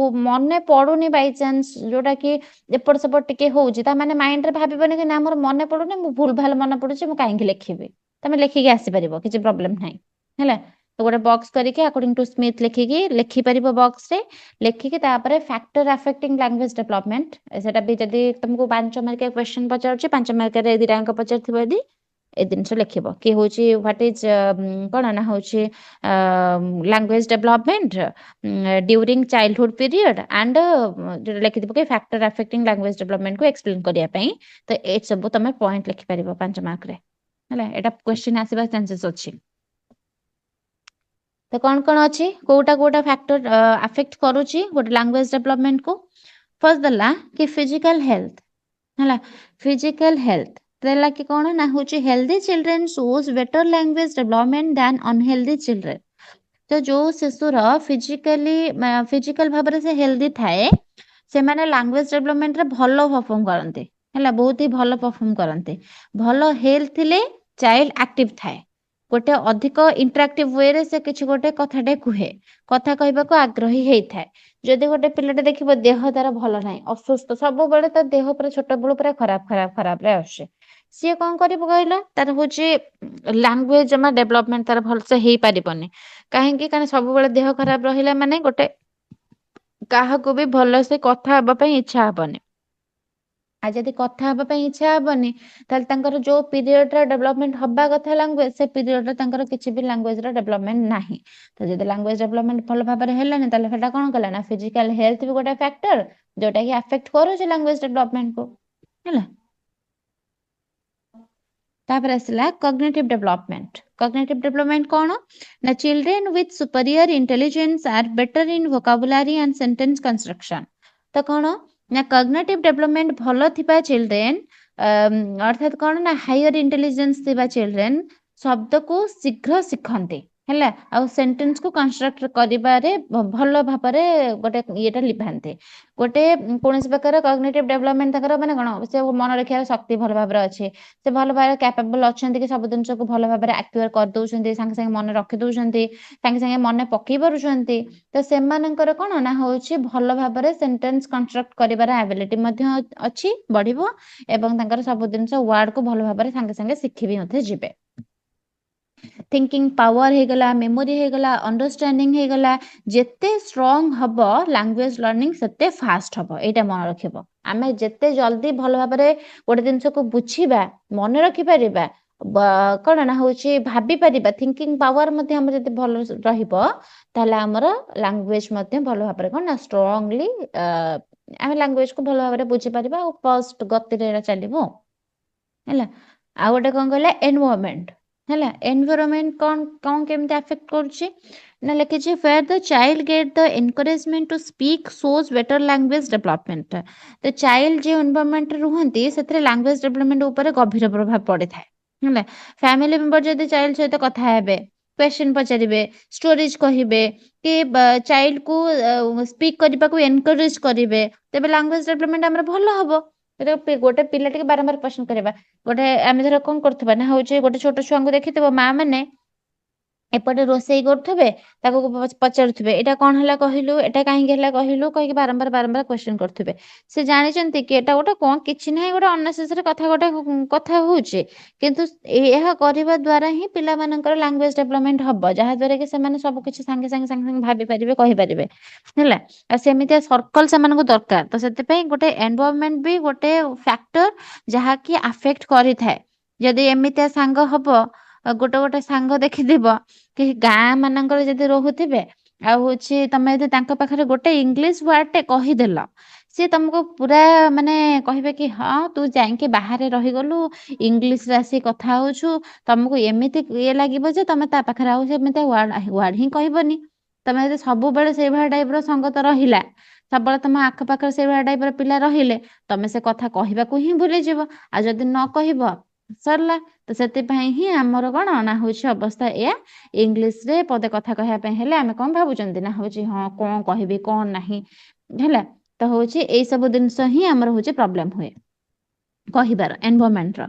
ମନେ ପଡୁନି ବାଇଚାନ୍ସ ଯୋଉଟା କି ଏପଟ ସେପଟ ଟିକେ ହଉଛି, ତାମାନେ ମାଇଣ୍ଡରେ ଭାବିବନି କି ନା ମୋର ମନେ ପଡୁନି, ମୁଁ ଭୁଲ ଭାଲ ମନେ ପଡୁଛି, ମୁଁ କାହିଁକି ଲେଖିବି। ତମେ ଲେଖିକି ଆସିପାରିବ, କିଛି ପ୍ରୋବ୍ଲେମ ନାହିଁ ହେଲା। ତ ଗୋଟେ ବକ୍ସ କରିକି ଆକର୍ଡିଂ ଟୁ ସ୍ମିଥ ଲେଖିକି ଲେଖିପାରିବ ବକ୍ସରେ। ଲେଖିକି ତାପରେ ଫ୍ୟାକ୍ଟର ଆଫେକ୍ଟିଂ ଲାଙ୍ଗୁଏଜ ଡେଭଲପମେଣ୍ଟ, ସେଟା ବି ଯଦି ତମକୁ 5 ମାର୍କିଆ କ୍ୱେଶ୍ଚିନ୍ ପଚାରୁଛି, 5 ମାର୍କିଆରେ 2ଟା ଅଙ୍କ ପଚାରିଥିବ ଯଦି ଏ ଜିନିଷ ଲେଖିବ କି ହଉଛି ହ୍ୱାଟ ଇଜ କଣ ନା ହଉଛି language development during childhood period and ଲେଖିଥିବ କି ଫ୍ୟାକ୍ଟର ଆଫେକ୍ଟିଂ ଲାଙ୍ଗୁଏଜ ଡେଭଲପମେଣ୍ଟକୁ ଏକ୍ସପ୍ଲେନ କରିବା ପାଇଁ। ତ ଏ ସବୁ ତମେ ପଏଣ୍ଟ ଲେଖିପାରିବ 5 ମାର୍କରେ ହେଲା। ଏଟା କ୍ୱେଶ୍ଚିନ୍ ଆସିବା ଚାନ୍ସେସ୍ ଅଛି। ତ କଣ ଅଛି, କୋଉଟା ଫ୍ୟାକ୍ଟର ଆଫେକ୍ଟ କରୁଛି ଗୋଟେ ଲାଙ୍ଗୁଏଜ ଡେଭଲପମେଣ୍ଟକୁ? ଫାର୍ଷ୍ଟ ଦେଲା କି ଫିଜିକାଲ ହେଲ୍ଥ ହେଲା। ଫିଜିକାଲ ହେଲ୍ଥ ଦେଲା କି କଣ ନା ହଉଛି healthy children shows better language development than unhealthy children. ତ ଯୋଉ ଶିଶୁର ଫିଜିକାଲ ଭାବରେ ସେ ହେଲ୍ଦି ଥାଏ, ସେମାନେ ଲାଙ୍ଗୁଏଜ ଡେଭଲପମେଣ୍ଟରେ ଭଲ ପରଫର୍ମ କରନ୍ତି ହେଲା, ବହୁତ ହି ଭଲ ପରଫର୍ମ କରନ୍ତି। ଭଲ ହେଲ୍ଥ ଥିଲେ ଚାଇଲ୍ଡ ଆକ୍ଟିଭ ଥାଏ, ଗୋଟେ ଅଧିକ ଇଣ୍ଟରାକ୍ଟିଭ ୱେରେ ସେ କିଛି ଗୋଟେ କଥାଟେ କୁହେ, କଥା କହିବାକୁ ଆଗ୍ରହୀ ହେଇଥାଏ। ଯଦି ଗୋଟେ ପିଲାଟେ ଦେଖିବ ଦେହ ତାର ଭଲ ନାହିଁ, ଅସୁସ୍ଥ, ସବୁବେଳେ ତା ଦେହ ପୁରା ଛୋଟ ବେଳୁ ପୁରା ଖରାପରେ ଆସୁଛି, ସିଏ କଣ କରିବ କହିଲ, ତାର ହଉଛି ଲାଙ୍ଗୁଏଜ ଜମା ଡେଭଲପମେଣ୍ଟ ତାର ଭଲସେ ହେଇପାରିବନି। କାହିଁକି? କାରଣ ସବୁବେଳେ ଦେହ ଖରାପ ରହିଲା ମାନେ ଗୋଟେ କାହାକୁ ବି ଭଲସେ କଥା ହେବା ପାଇଁ ଇଚ୍ଛା ହବନି। ଆଉ ଯଦି କଥା ହେବା ପାଇଁ ଇଚ୍ଛା ହବନି, ତାହେଲେ ତାଙ୍କର ଯୋଉ ପିରିୟଡରେ ଡେଭଲପମେଣ୍ଟ ହବା କଥା ଲାଙ୍ଗୁଏଜ, ସେ ପିରିୟଡରେ ତାଙ୍କର କିଛି ବି ଲାଙ୍ଗୁଏଜର ଡେଭଲପମେଣ୍ଟ ନାହିଁ। ତ ଯଦି ଲାଙ୍ଗୁଏଜ ଡେଭଲପମେଣ୍ଟ ଭଲ ଭାବରେ ହେଲାନି, ତାହେଲେ ସେଟା କଣ କଲା ନା ଫିଜିକାଲ ହେଲ୍ଥ ବି ଗୋଟେ ଫ୍ୟାକ୍ଟର ଯୋଉଟା କି ଆଫେକ୍ଟ କରୁଛି ଲାଙ୍ଗୁଏଜ ଡେଭଲପମେଣ୍ଟକୁ ହେଲା। ତାପରେ ଆସିଲା କଗ୍ନିଟିଭ ଡେଭଲପମେଣ୍ଟ। Cognitive development कौन ना children with superior intelligence are better in vocabulary and sentence construction. तो कौन ना cognitive development भलो थिबा children अर्थात कौन ना higher intelligence थिबा children शब्द को शीघ्र शिखंती ହେଲା ଆଉ ସେଣ୍ଟେନ୍ସ କୁ କନଷ୍ଟ୍ରକ୍ଟ କରିବାରେ ଭଲ ଭାବରେ ଗୋଟେ ଇଏଟା ଲିଭାନ୍ତେ ଗୋଟେ କୌଣସି ପ୍ରକାର କଗ୍ନିଟିଭ ଡେଭଲପମେଣ୍ଟ ତାଙ୍କର ମାନେ କଣ ସେ ମନେ ରଖିବାର ଶକ୍ତି ଭଲ ଭାବରେ ଅଛି ସେ ଭଲ ଭାବରେ କ୍ୟାପେବଲ ଅଛନ୍ତି କି ସବୁ ଜିନିଷକୁ ଭଲ ଭାବରେ ଆକ୍ଟିଭ କରିଦଉଛନ୍ତି ସାଙ୍ଗେ ସାଙ୍ଗେ ମନେ ରଖି ଦଉଛନ୍ତି ସାଙ୍ଗେ ସାଙ୍ଗେ ମନେ ପକେଇ ପାରୁଛନ୍ତି ତ ସେମାନଙ୍କର କଣ ନା ହଉଛି ଭଲ ଭାବରେ ସେଣ୍ଟେନ୍ସ କନଷ୍ଟ୍ରକ୍ଟ କରିବାର ଆବିଲିଟି ମଧ୍ୟ ଅଛି ବଢିବ ଏବଂ ତାଙ୍କର ସବୁ ଜିନିଷ ୱାର୍ଡକୁ ଭଲ ଭାବରେ ସାଙ୍ଗେ ସାଙ୍ଗେ ଶିଖି ବି ମଧ୍ୟ ଯିବେ थिंकिंग पावर हेगला मेमोरी हेगला अंडरस्टैंडिंग हेगला जेते स्ट्रांग हबो लैंग्वेज लर्निंग सेते फास्ट हबो एटा मन रखिबो आमे जेते जल्दी भलो भाबरे गोटे जिंस को बुझिबा मन रखि परिबा कोन ना होची भाबी परिबा थिंकिंग पावर मध्ये हम जते भलो रहिबो ताला हमर लैंग्वेज मध्ये भलो भाबरे कोन ना स्ट्रांगली आमे लैंग्वेज को भलो भाबरे बुझि परिबा और फास्ट गति रे चलिबो हैला आ गोटे कोन कहला एनवायरनमेंट हैला एनवायरनमेंट कौन केमते अफेक्ट करछि ना लिखे छै where the child get the encouragement to speak shows better language development तो चाइल्ड जे एनवायरनमेंट रहंती सेतरे लैंग्वेज डेवलपमेंट ऊपर गभीर प्रभाव पड़े थाए हैला फैमिली मेंबर जदि चाइल्ड सहित कथा हेबे क्वेश्चन पचारिबे स्टोरीज कहिबे कि चाइल्ड को स्पीक करबा को एनकरेज करिवे तबे लैंग्वेज डेवलपमेंट हमर भलो हबो गोटे पिला टिके बारंबार क्वेश्चन करबा गोटे आमे धर कोन करथबा ना होचे गोटे छोट छुआ को देखितबो मां माने एपटे रोसई करथबे ताको पचारुथबे एटा कोन हला कहिलु एटा काहे गेला कहिलु कहि बारंबार बारंबार क्वेश्चन करथबे से जानि चंती कि एटा गोटे कोन किछि नै गोटे अननेसेसरी कथा होचे किंतु एहा करबा द्वारा ही पिला मानकर लैंग्वेज डेवलपमेंट हबो जहा द्वारा कि से माने सब किछि संगे भाबी परिबे कहि परिबे हैला आ सेमितिया सर्कल से मानको दरकार तो सेते पई गोटे एनवायरनमेंट भी गोटे फैक्टर जहा कि अफेक्ट करि थाए जदि एमितिया सांग हबो गोटे गोटे सांग देखिदिबो कि गाँ मानकर जदि रहुथिबे आ होछि तमे जदि तांका पाखरे गोटे इंग्लिश वर्ड टे कहि देला से तुमको पूरा माने कहबे कि हां तू जाई के बाहर रहि गलु इंग्लिश रासी कथा होछु तुमको एमिति ये लागिबो जे तमे ता पाखरे आ सेमिति वर्ड ही कहबनी तमे जदि सब बेले से भा टाइप रो संगत रहिला सबले तुम आख पाखरे से भा टाइप रो पिला रहिले तमे से कथा कहबा को ही भूली जीवो आ जदि न कहबो सरला तो सेति पई ही हमर कोन ना होछि अवस्था या इंग्लिश रे पदे कथा कहया पई हेले आमे कोन भाबुचंती ना होछि हां कोन कहबी कोन नाही हैला तो होछि ए सब दिनस ही हमर होछि प्रॉब्लम हुए कहिबार एनवायरनमेंट रो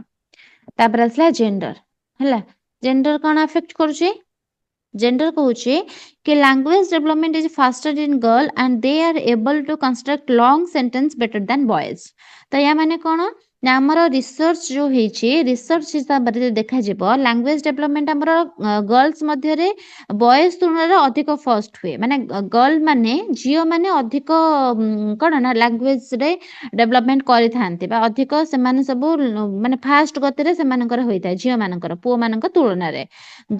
तापर असला जेंडर हैला जेंडर कोन अफेक्ट करछि जेंडर कहूछि कि language development is faster in girl and they are able to construct long sentence better than boys तो या माने कोन ना हमर रिसर्च जो हेछि रिसर्च हिसाब रे देखा जेबो लैंग्वेज डेवलपमेंट हमर गर्ल्स मध्य रे बॉयज तुलना रे अधिक फास्ट हुए माने गर्ल माने जियो माने अधिक कोन ना लैंग्वेज रे डेवलपमेंट करि थांती बा अधिक से माने सब माने फास्ट गति रे से मानकर होइता जियो मानकर पो मानकर तुलना रे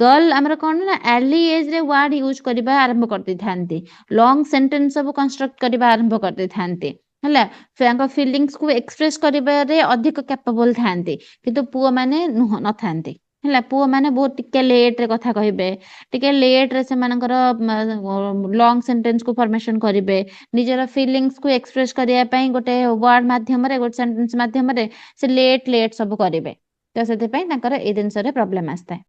गर्ल हमर कोन ना अर्ली एज रे वर्ड यूज करबा आरंभ करते थांती लॉन्ग सेंटेंस सब कंस्ट्रक्ट करबा आरंभ करते थांती हैला फेंका फीलिंग्स को एक्सप्रेस करिबारे अधिक कैपेबल थांती किंतु पुओ माने न थांती हैला पुओ माने बहुत टिके लेट रे कथा कहिबे टिके लेट रे से मानकर लॉन्ग सेंटेंस को फॉर्मेशन करिवे निजर फीलिंग्स को एक्सप्रेस करिया पई गोटे वर्ड माध्यम रे गोटे सेंटेंस माध्यम रे से लेट सब करिवे तो सेते पई तांकर ए दिन सरे प्रॉब्लम आस्ता है।